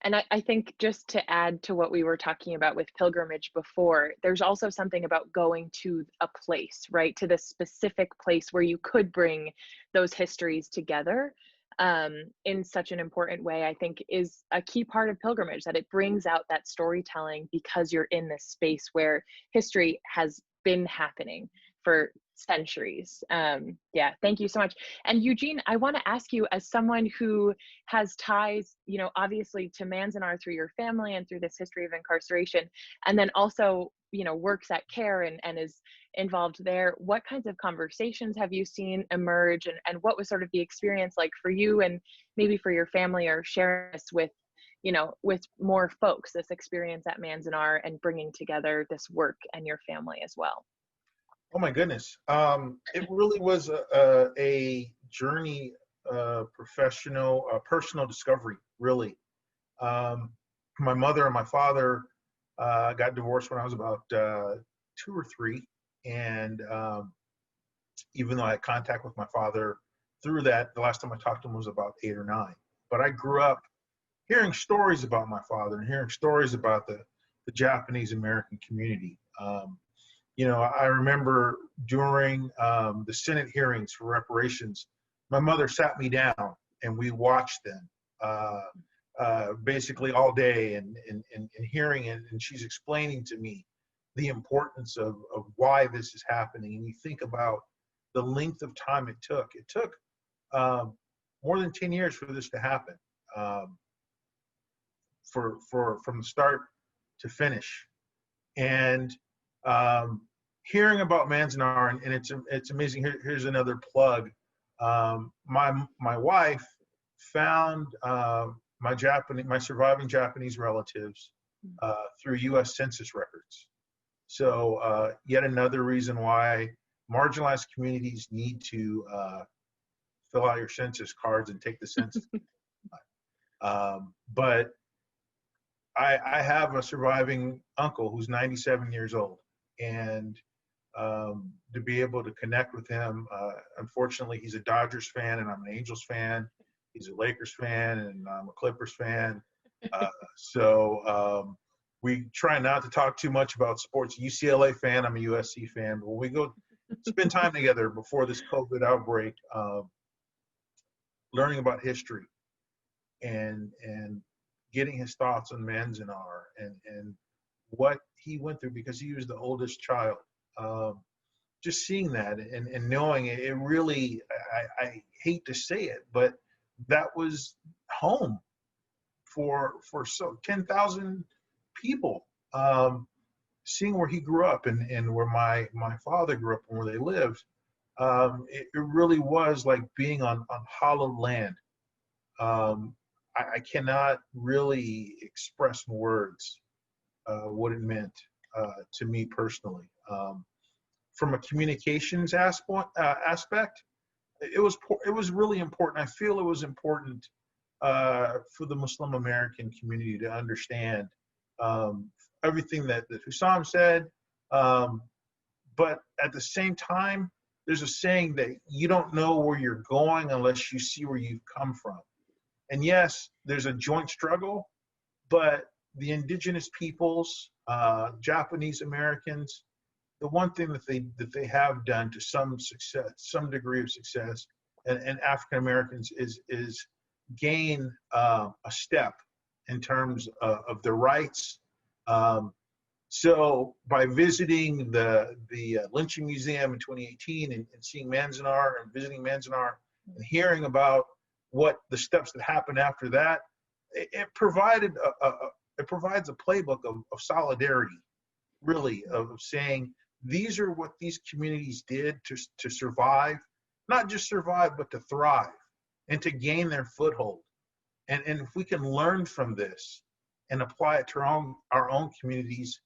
[SPEAKER 2] And I think just to add to what we were talking about with pilgrimage before, there's also something about going to a place, right? To the specific place where you could bring those histories together in such an important way, I think is a key part of pilgrimage, that it brings out that storytelling because you're in this space where history has been happening for centuries. Yeah, thank you so much. And Eugene, I want to ask you, as someone who has ties, you know, obviously to Manzanar through your family and through this history of incarceration, and then also, you know, works at CAIR and is involved there, what kinds of conversations have you seen emerge, and what was sort of the experience like for you and maybe for your family, or sharing this with, you know, with more folks, this experience at Manzanar and bringing together this work and your family as well?
[SPEAKER 4] Oh my goodness. It really was a journey, professional, personal discovery, really. My mother and my father got divorced when I was about 2 or 3. And even though I had contact with my father through that, the last time I talked to him was about 8 or 9. But I grew up hearing stories about my father and hearing stories about the Japanese American community. You know, I remember during the Senate hearings for reparations, my mother sat me down and we watched them basically all day and hearing it. And she's explaining to me the importance of why this is happening. And you think about the length of time it took. It took more than 10 years for this to happen, from the start to finish. And hearing about Manzanar, and it's amazing. Here's another plug. My wife found my surviving Japanese relatives through U.S. Census records. So yet another reason why marginalized communities need to fill out your census cards and take the census. But I have a surviving uncle who's 97 years old, and to be able to connect with him, unfortunately, he's a Dodgers fan and I'm an Angels fan. He's a Lakers fan and I'm a Clippers fan. So we try not to talk too much about sports. UCLA fan, I'm a USC fan. But when we go spend time together before this COVID outbreak, learning about history and getting his thoughts on Manzanar and what he went through, because he was the oldest child. Just seeing that and knowing it, it really, I hate to say it, but that was home for 10,000 people. Seeing where he grew up and where my father grew up and where they lived, it really was like being on hallowed land. I cannot really express in words what it meant to me personally. From a communications aspect, it was really important. I feel it was important for the Muslim American community to understand everything that Hussam said, but at the same time, there's a saying that you don't know where you're going unless you see where you've come from. And yes, there's a joint struggle, but the indigenous peoples, Japanese Americans, the one thing that they have done to some success, some degree of success, and African Americans is gain a step in terms of their rights. So by visiting the Lynching Museum in 2018 and seeing Manzanar and visiting Manzanar and hearing about what the steps that happened after that, it provided it provides a playbook of solidarity, really, of saying these are what these communities did to survive, not just survive, but to thrive and to gain their foothold. And if we can learn from this and apply it to our own communities,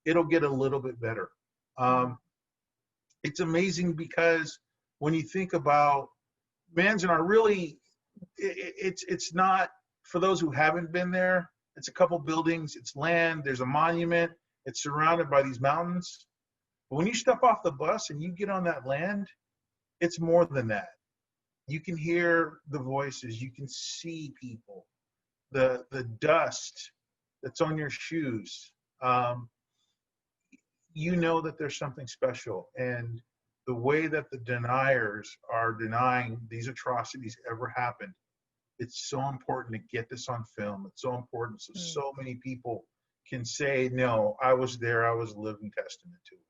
[SPEAKER 4] it'll get a little bit better. It's amazing because when you think about Manzanar, really, it's not, for those who haven't been there, it's a couple buildings, it's land, there's a monument, it's surrounded by these mountains. But when you step off the bus and you get on that land, it's more than that. You can hear the voices, you can see people, the dust that's on your shoes. You know that there's something special. And the way that the deniers are denying these atrocities ever happened, it's so important to get this on film. It's so important so many people can say, no, I was there, I was a living testament to it.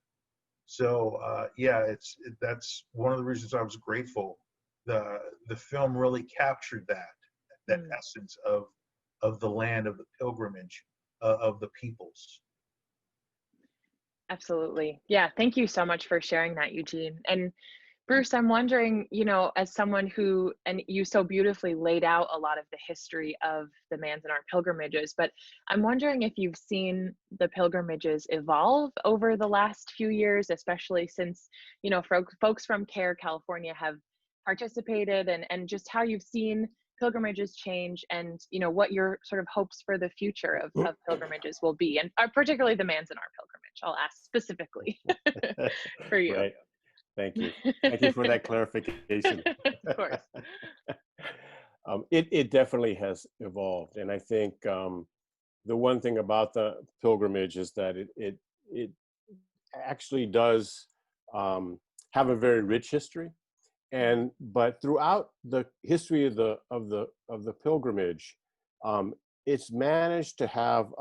[SPEAKER 4] So yeah, that's one of the reasons I was grateful. The film really captured that essence of the land, of the pilgrimage, of the peoples.
[SPEAKER 2] Absolutely. Yeah. Thank you so much for sharing that, Eugene. And Bruce, I'm wondering, as someone who, and you so beautifully laid out a lot of the history of the Manzanar pilgrimages, but I'm wondering if you've seen the pilgrimages evolve over the last few years, especially since, folks from CAIR California have participated, and just how you've seen pilgrimages change, and what your sort of hopes for the future of pilgrimages will be, and particularly the Manzanar pilgrimage. I'll ask specifically for you.
[SPEAKER 3] Right. Thank you. Thank you for that clarification.
[SPEAKER 2] Of course.
[SPEAKER 3] It definitely has evolved, and I think the one thing about the pilgrimage is that it actually does have a very rich history. But throughout the history of the pilgrimage, it's managed to have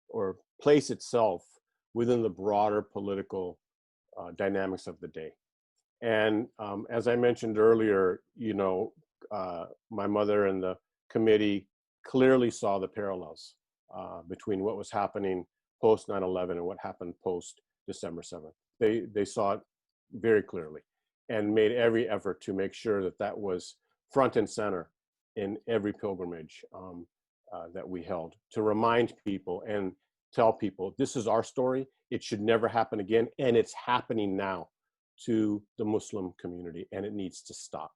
[SPEAKER 3] or place itself within the broader political dynamics of the day. And as I mentioned earlier, my mother and the committee clearly saw the parallels between what was happening post 9/11 and what happened post December 7th. They saw it very clearly, and made every effort to make sure that was front and center in every pilgrimage that we held, to remind people and tell people, this is our story, it should never happen again, and it's happening now to the Muslim community, and it needs to stop.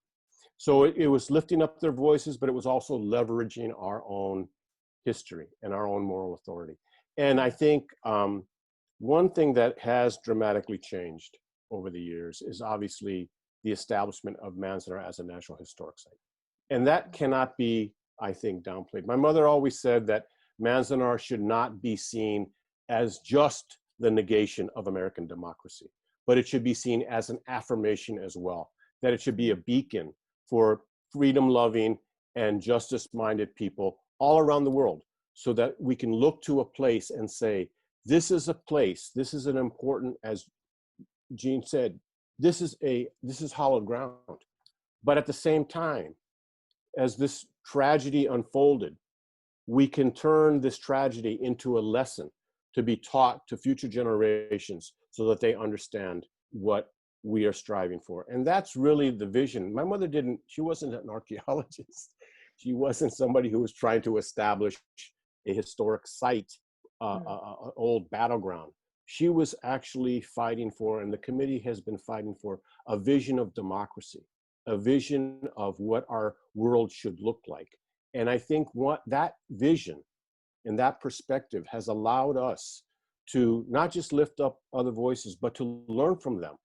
[SPEAKER 3] So it was lifting up their voices, but it was also leveraging our own history and our own moral authority. And I think one thing that has dramatically changed over the years is obviously the establishment of Manzanar as a National Historic Site. And that cannot be, I think, downplayed. My mother always said that Manzanar should not be seen as just the negation of American democracy, but it should be seen as an affirmation as well, that it should be a beacon for freedom-loving and justice-minded people all around the world, so that we can look to a place and say, this is a place, this is an important, as Gene said, this is hallowed ground. But at the same time, as this tragedy unfolded, we can turn this tragedy into a lesson to be taught to future generations so that they understand what we are striving for. And that's really the vision. My mother she wasn't an archaeologist. She wasn't somebody who was trying to establish a historic site, an old battleground. She was actually fighting for, and the committee has been fighting for, a vision of democracy, a vision of what our world should look like. And I think that vision and that perspective has allowed us to not just lift up other voices, but to learn from them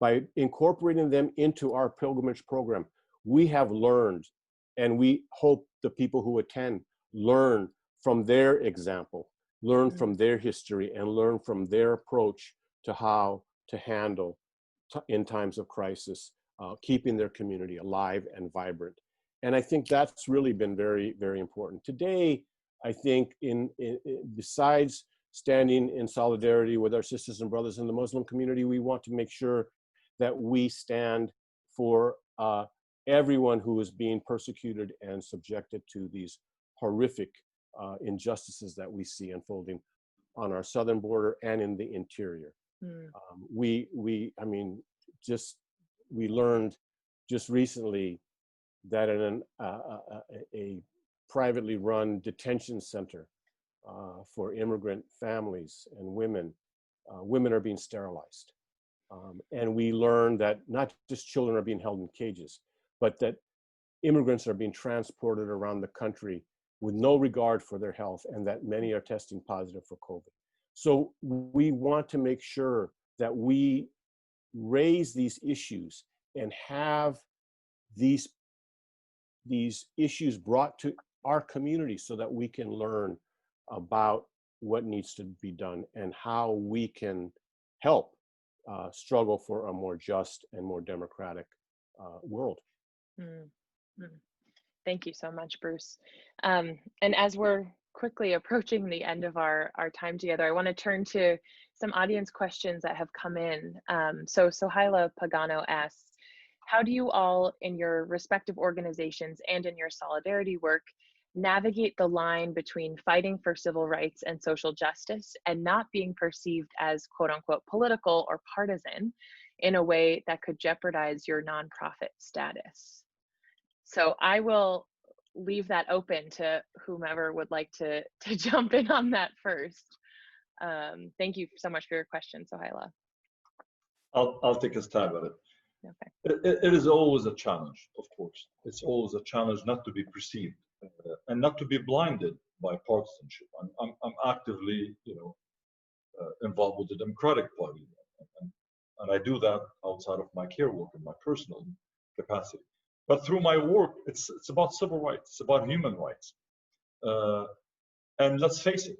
[SPEAKER 3] by incorporating them into our pilgrimage program, we have learned, and we hope the people who attend learn from their example, learn from their history, and learn from their approach to how to handle in times of crisis, keeping their community alive and vibrant. And I think that's really been very, very important. Today, I think besides standing in solidarity with our sisters and brothers in the Muslim community, we want to make sure that we stand for everyone who is being persecuted and subjected to these horrific injustices that we see unfolding on our southern border and in the interior. We learned just recently that in a privately run detention center for immigrant families and women, women are being sterilized. And we learned that not just children are being held in cages, but that immigrants are being transported around the country with no regard for their health, and that many are testing positive for COVID. So we want to make sure that we raise these issues and have these issues brought to our community so that we can learn about what needs to be done and how we can help struggle for a more just and more democratic world.
[SPEAKER 2] Thank you so much, Bruce. And as we're quickly approaching the end of our time together, I want to turn to some audience questions that have come in. So Sohaila Pagano asks, how do you all in your respective organizations and in your solidarity work navigate the line between fighting for civil rights and social justice and not being perceived as quote unquote political or partisan in a way that could jeopardize your nonprofit status? So I will leave that open to whomever would like to jump in on that first. Thank you so much for your question, Sohaila.
[SPEAKER 5] I'll take a stab at it.
[SPEAKER 2] Okay.
[SPEAKER 5] It is always a challenge, of course. It's always a challenge not to be perceived and not to be blinded by partisanship. I'm actively, involved with the Democratic Party, and I do that outside of my CAIR work in my personal capacity. But through my work, it's about civil rights, it's about human rights. And let's face it,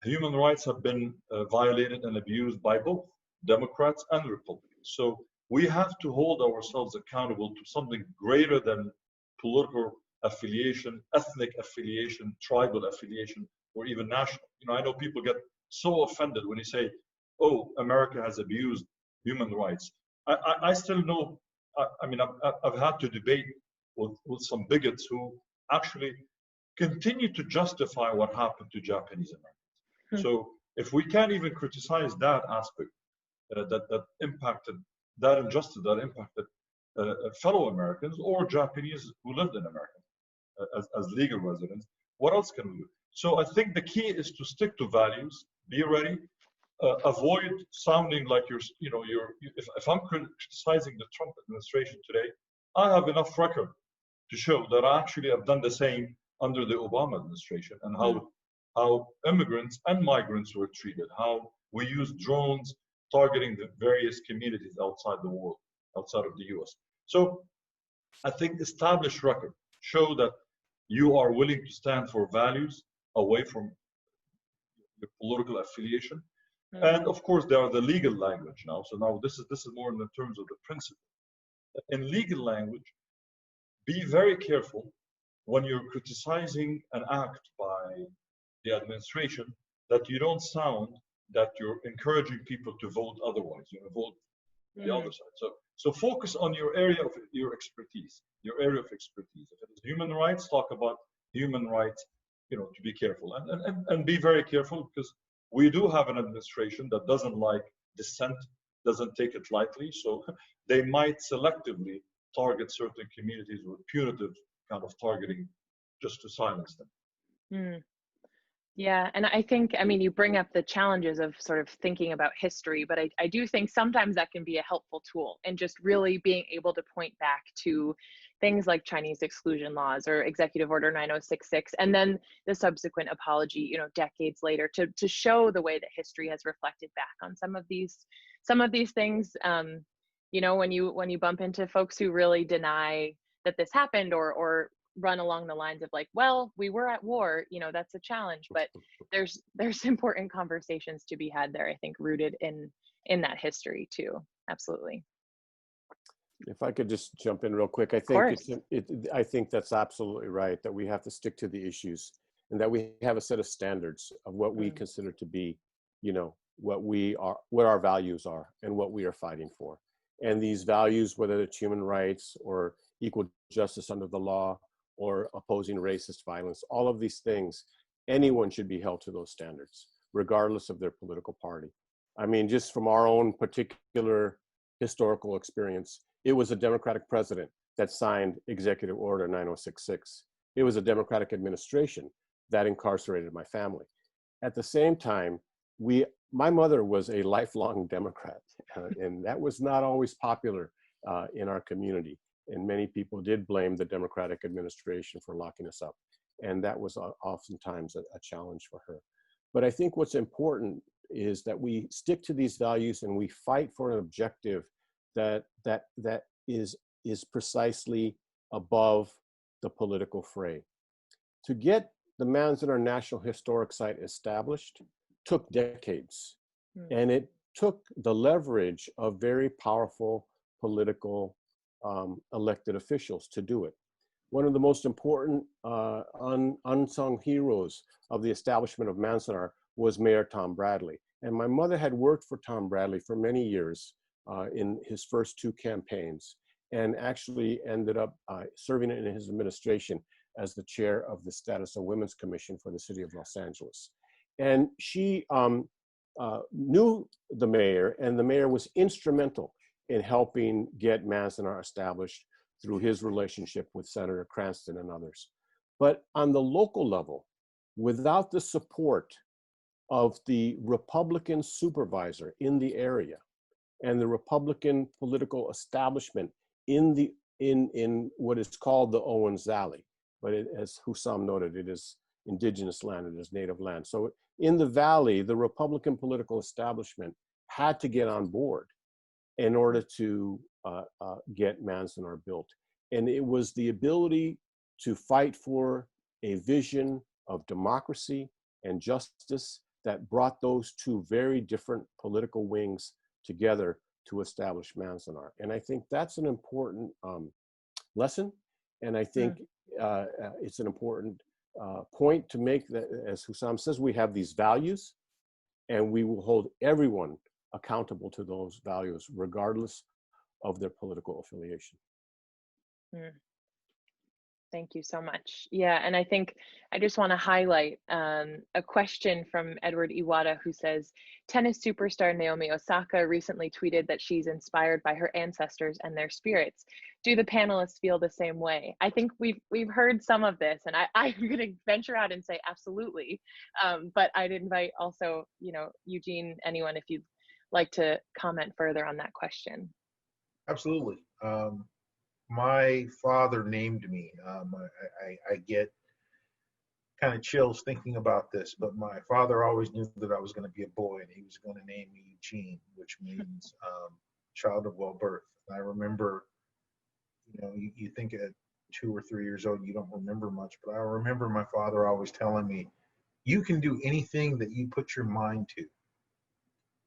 [SPEAKER 5] human rights have been violated and abused by both Democrats and Republicans. So we have to hold ourselves accountable to something greater than political affiliation, ethnic affiliation, tribal affiliation, or even national. I know people get so offended when you say, oh, America has abused human rights. I still know, I've had to debate with some bigots who actually continue to justify what happened to Japanese Americans. So if we can't even criticize that aspect, that impacted, that injustice that impacted fellow Americans or Japanese who lived in America as legal residents, what else can we do? So I think the key is to stick to values, be ready, avoid sounding like if I'm criticizing the Trump administration today, I have enough record to show that I actually have done the same under the Obama administration, and how immigrants and migrants were treated, how we used drones targeting the various communities outside the world, outside of the US. So I think established record show that you are willing to stand for values away from your political affiliation. And of course, there are the legal language now. So now this is more in the terms of the principle. In legal language, be very careful when you're criticizing an act by the administration that you don't sound that you're encouraging people to vote otherwise, vote the other side. So focus on your area of your expertise, your area of expertise. If it is human rights, talk about human rights, to be careful and be very careful, because we do have an administration that doesn't like dissent, doesn't take it lightly. So they might selectively target certain communities with punitive kind of targeting just to silence them.
[SPEAKER 2] Yeah, and I think, you bring up the challenges of sort of thinking about history, but I do think sometimes that can be a helpful tool, and just really being able to point back to things like Chinese exclusion laws or Executive Order 9066, and then the subsequent apology, decades later, to show the way that history has reflected back on some of these things. you know, when you bump into folks who really deny that this happened, or run along the lines of like, well, we were at war, you know, that's a challenge. But there's important conversations to be had there, I think, rooted in that history too. Absolutely.
[SPEAKER 3] If I could just jump in real quick, I
[SPEAKER 2] Of
[SPEAKER 3] think
[SPEAKER 2] course.
[SPEAKER 3] I think that's absolutely right, that we have to stick to the issues, and that we have a set of standards of what we consider to be, you know, what our values are and what we are fighting for. And these values, whether it's human rights or equal justice under the law or opposing racist violence, all of these things, anyone should be held to those standards, regardless of their political party. I mean, just from our own particular historical experience, it was a Democratic president that signed Executive Order 9066. It was a Democratic administration that incarcerated my family. At the same time, my mother was a lifelong Democrat, and that was not always popular in our community. And many people did blame the Democratic administration for locking us up. And that was oftentimes a challenge for her. But I think what's important is that we stick to these values and we fight for an objective that is precisely above the political fray. To get the Manzanar National Historic Site established took decades, and it took the leverage of very powerful political elected officials to do it. One of the most important unsung heroes of the establishment of Manzanar was Mayor Tom Bradley. And my mother had worked for Tom Bradley for many years in his first two campaigns, and actually ended up serving in his administration as the chair of the Status of Women's Commission for the city of Los Angeles. And she knew the mayor, and the mayor was instrumental in helping get Manzanar established through his relationship with Senator Cranston and others. But on the local level, without the support of the Republican supervisor in the area and the Republican political establishment in what is called the Owens Valley, but as Hussam noted, it is indigenous land, it is native land. So in the valley, the Republican political establishment had to get on board in order to get Manzanar built. And it was the ability to fight for a vision of democracy and justice that brought those two very different political wings together to establish Manzanar. And I think that's an important lesson. And I think it's an important point to make, that, as Hussam says, we have these values, and we will hold everyone accountable to those values, regardless of their political affiliation.
[SPEAKER 2] Thank you so much. Yeah, and I think I just want to highlight a question from Edward Iwata, who says, tennis superstar Naomi Osaka recently tweeted that she's inspired by her ancestors and their spirits. Do the panelists feel the same way? I think we've heard some of this, and I'm going to venture out and say absolutely. But I'd invite also, you know, Eugene, anyone, if you'd like to comment further on that question.
[SPEAKER 4] Absolutely. My father named me. I get kind of chills thinking about this, but my father always knew that I was going to be a boy, and he was going to name me Eugene, which means child of well birth. And I remember, you know, you think at 2 or 3 years old, you don't remember much, but I remember my father always telling me, you can do anything that you put your mind to.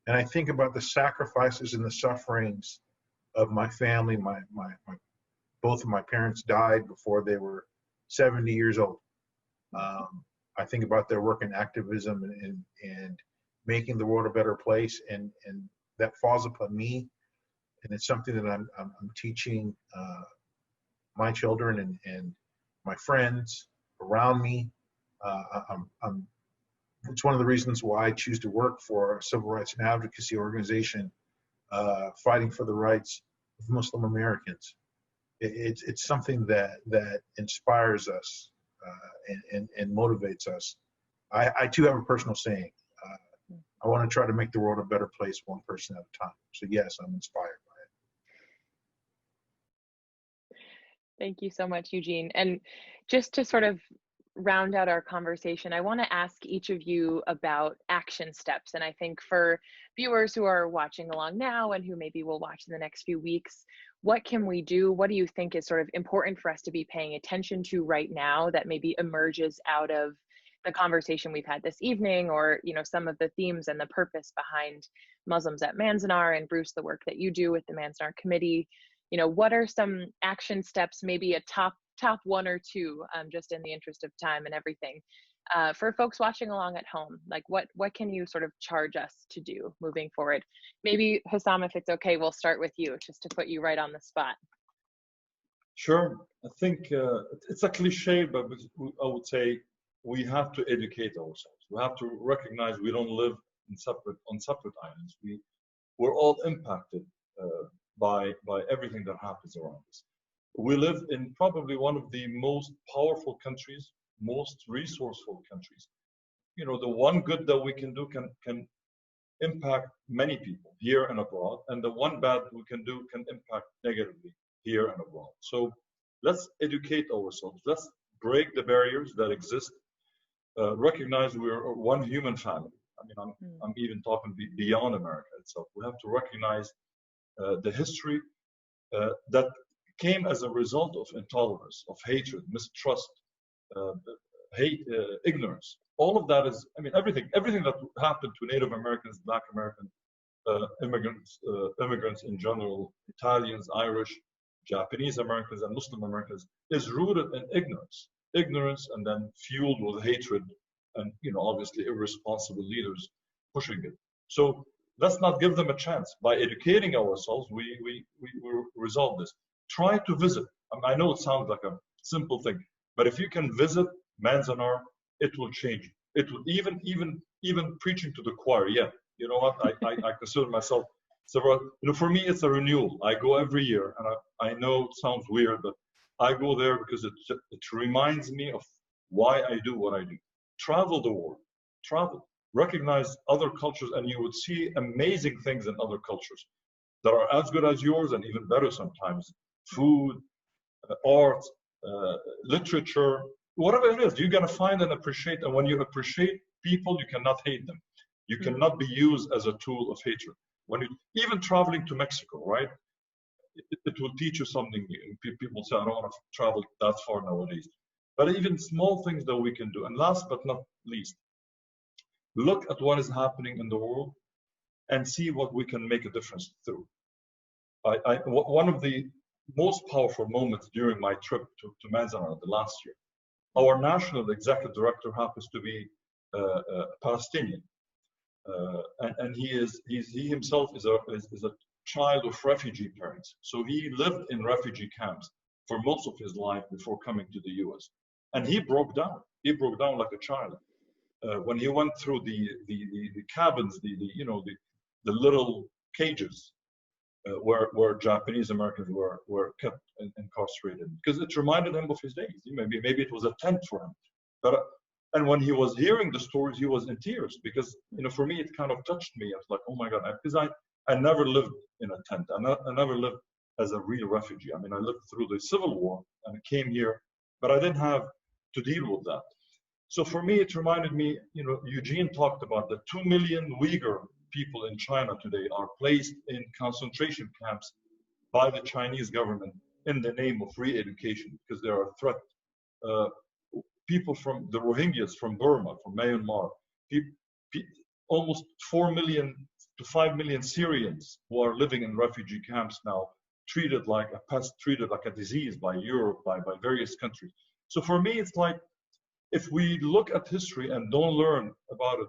[SPEAKER 4] And I think about the sacrifices and the sufferings of my family. Both of my parents died before they were 70 years old. I think about their work in activism and making the world a better place, and that falls upon me. And it's something that I'm teaching my children and my friends around me. It's one of the reasons why I choose to work for a civil rights and advocacy organization fighting for the rights of Muslim Americans. It's something that inspires us and motivates us. I too have a personal saying. I want to try to make the world a better place, one person at a time. So yes, I'm inspired by it.
[SPEAKER 2] Thank you so much, Eugene. And just to sort of round out our conversation, I want to ask each of you about action steps. And I think for viewers who are watching along now and who maybe will watch in the next few weeks, what can we do? What do you think is sort of important for us to be paying attention to right now that maybe emerges out of the conversation we've had this evening, or, you know, some of the themes and the purpose behind Muslims at Manzanar, and Bruce, the work that you do with the Manzanar Committee? You know, what are some action steps, maybe a top one or two, just in the interest of time and everything, for folks watching along at home? Like, what can you sort of charge us to do moving forward? Maybe Hussam, if it's okay, we'll start with you, just to put you right on the spot.
[SPEAKER 5] Sure. I think it's a cliche, but I would say we have to educate ourselves. We have to recognize we don't live on separate islands. We're all impacted by everything that happens around us. We live in probably one of the most powerful countries, most resourceful countries. You know, the one good that we can do can impact many people here and abroad, and the one bad we can do can impact negatively here and abroad. So let's educate ourselves. Let's break the barriers that exist. Recognize we're one human family. I mean, I'm even talking beyond America itself. We have to recognize the history that came as a result of intolerance, of hatred, mistrust, hate, ignorance. All of that is, I mean, everything that happened to Native Americans, Black American immigrants in general, Italians, Irish, Japanese Americans, and Muslim Americans, is rooted in ignorance, and then fueled with hatred, and, you know, obviously irresponsible leaders pushing it. So let's not give them a chance. By educating ourselves, we resolve this. Try to visit. I know it sounds like a simple thing, but if you can visit Manzanar, it will change. It will even preaching to the choir. Yeah, you know what? I consider myself several. You know, for me, it's a renewal. I go every year, and I know it sounds weird, but I go there because it reminds me of why I do what I do. Travel the world. Travel. Recognize other cultures, and you would see amazing things in other cultures that are as good as yours and even better sometimes. Food, art, literature, whatever it is, you're going to find and appreciate. And when you appreciate people, you cannot hate them. You cannot be used as a tool of hatred. When you, even traveling to Mexico, right? It will teach you something new. People say, I don't want to travel that far nowadays. But even small things that we can do. And last but not least, look at what is happening in the world and see what we can make a difference through. One of the most powerful moments during my trip to Manzanar the last year, our national executive director happens to be Palestinian, and he himself is a child of refugee parents. So he lived in refugee camps for most of his life before coming to the U.S. And he broke down. He broke down like a child when he went through the cabins, the little cages where Japanese Americans were kept incarcerated, because it reminded him of his days. Maybe it was a tent for him, and when he was hearing the stories, he was in tears, because for me it kind of touched me. I was like, oh my God, because I never lived in a tent. I never lived as a real refugee. I mean, I lived through the Civil War and came here, but I didn't have to deal with that. So for me, it reminded me, Eugene talked about the 2 million Uyghur people in China today are placed in concentration camps by the Chinese government in the name of re-education, because they are a threat. People from the Rohingyas from Burma, from Myanmar, almost 4 million to 5 million Syrians who are living in refugee camps now, treated like a pest, treated like a disease by Europe, by various countries. So for me, it's like, if we look at history and don't learn about it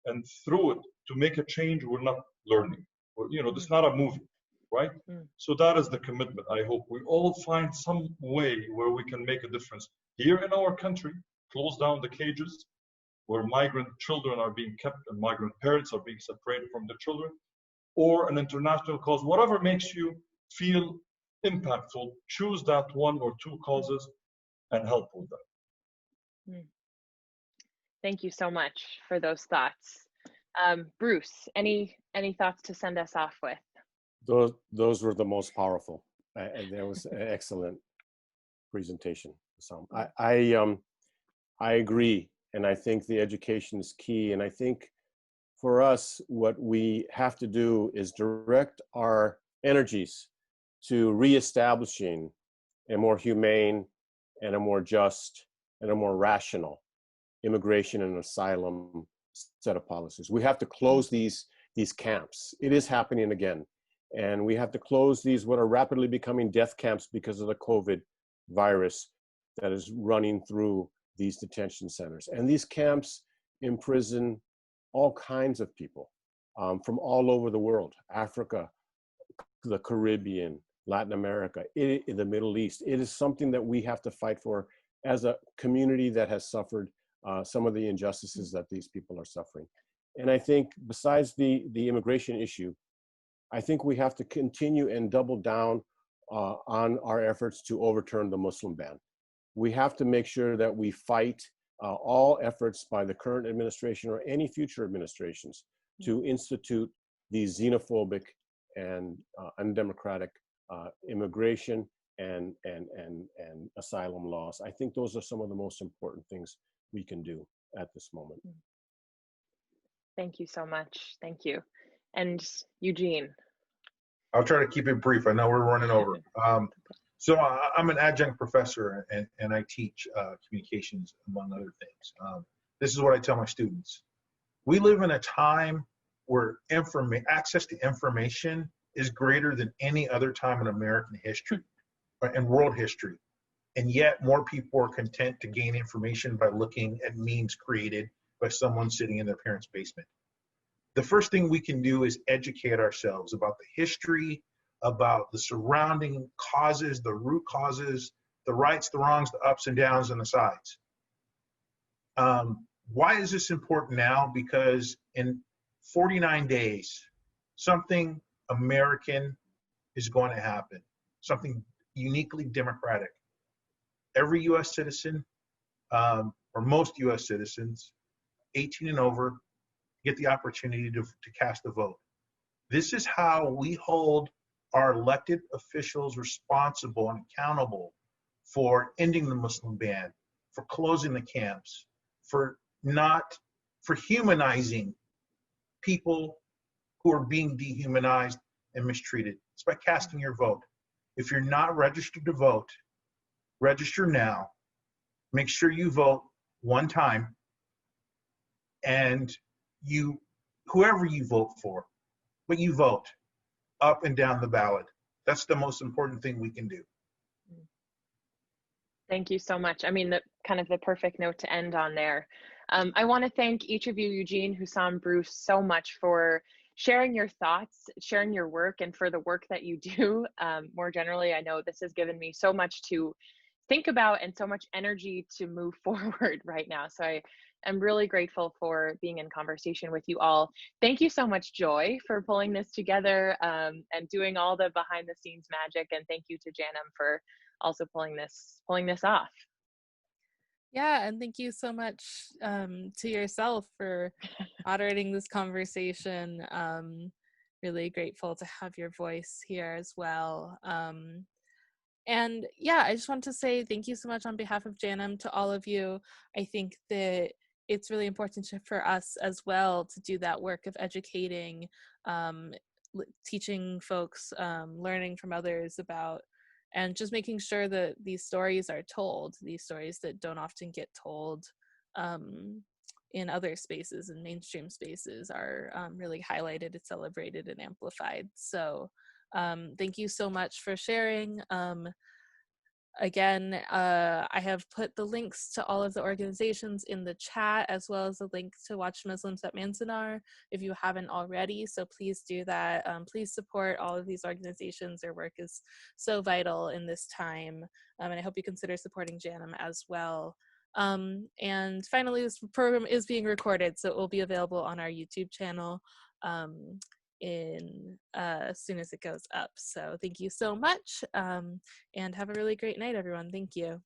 [SPEAKER 5] and through it to make a change, we're not learning. This is not a movie, right? So that is the commitment. I hope we all find some way where we can make a difference here in our country, close down the cages where migrant children are being kept and migrant parents are being separated from their children, or an international cause, whatever makes you feel impactful, choose that one or two causes and help with that.
[SPEAKER 2] Thank you so much for those thoughts. Bruce, any thoughts to send us off with?
[SPEAKER 3] Those were the most powerful. That was an excellent presentation. So I agree. And I think the education is key. And I think for us, what we have to do is direct our energies to reestablishing a more humane and a more just and a more rational immigration and asylum set of policies. We have to close these camps. It is happening again. And we have to close these what are rapidly becoming death camps because of the COVID virus that is running through these detention centers. And these camps imprison all kinds of people from all over the world, Africa, the Caribbean, Latin America, in the Middle East. It is something that we have to fight for as a community that has suffered some of the injustices that these people are suffering. And I think besides the immigration issue, I think we have to continue and double down on our efforts to overturn the Muslim ban. We have to make sure that we fight all efforts by the current administration or any future administrations to institute these xenophobic and undemocratic immigration and asylum laws. I think those are some of the most important things we can do at this moment.
[SPEAKER 2] Thank you so much. Thank you. And Eugene.
[SPEAKER 4] I'll try to keep it brief. I know we're running over. So I'm an adjunct professor and I teach communications, among other things. This is what I tell my students. We live in a time where access to information is greater than any other time in American history and world history. And yet more people are content to gain information by looking at memes created by someone sitting in their parents' basement. The first thing we can do is educate ourselves about the history, about the surrounding causes, the root causes, the rights, the wrongs, the ups and downs, and the sides. Why is this important now? Because in 49 days, something American is going to happen, something uniquely democratic. Every US citizen, or most US citizens, 18 and over, get the opportunity to cast a vote. This is how we hold our elected officials responsible and accountable for ending the Muslim ban, for closing the camps, for humanizing people who are being dehumanized and mistreated. It's by casting your vote. If you're not registered to vote, register now. Make sure you vote one time, and whoever you vote for, but you vote up and down the ballot. That's the most important thing we can do.
[SPEAKER 2] Thank you so much. I mean, the perfect note to end on there. I want to thank each of you, Eugene, Hussam, Bruce, so much for sharing your thoughts, sharing your work, and for the work that you do. More generally, I know this has given me so much to think about and so much energy to move forward right now. So I'm really grateful for being in conversation with you all. Thank you so much, Joy, for pulling this together and doing all the behind the scenes magic. And thank you to JANM for also pulling this off.
[SPEAKER 1] Yeah, and thank you so much to yourself for moderating this conversation. Really grateful to have your voice here as well. And yeah, I just want to say thank you so much on behalf of JANM to all of you. I think that it's really important for us as well to do that work of educating, teaching folks, learning from others about, and just making sure that these stories are told, these stories that don't often get told in other spaces and mainstream spaces are really highlighted, celebrated, and amplified. So thank you so much for sharing. Again, I have put the links to all of the organizations in the chat, as well as a link to Watch Muslims at Manzanar if you haven't already. So please do that. Please support all of these organizations. Their work is so vital in this time. And I hope you consider supporting JANM as well. And finally, this program is being recorded, so it will be available on our YouTube channel as soon as it goes up. So thank you so much, and have a really great night, everyone. Thank you.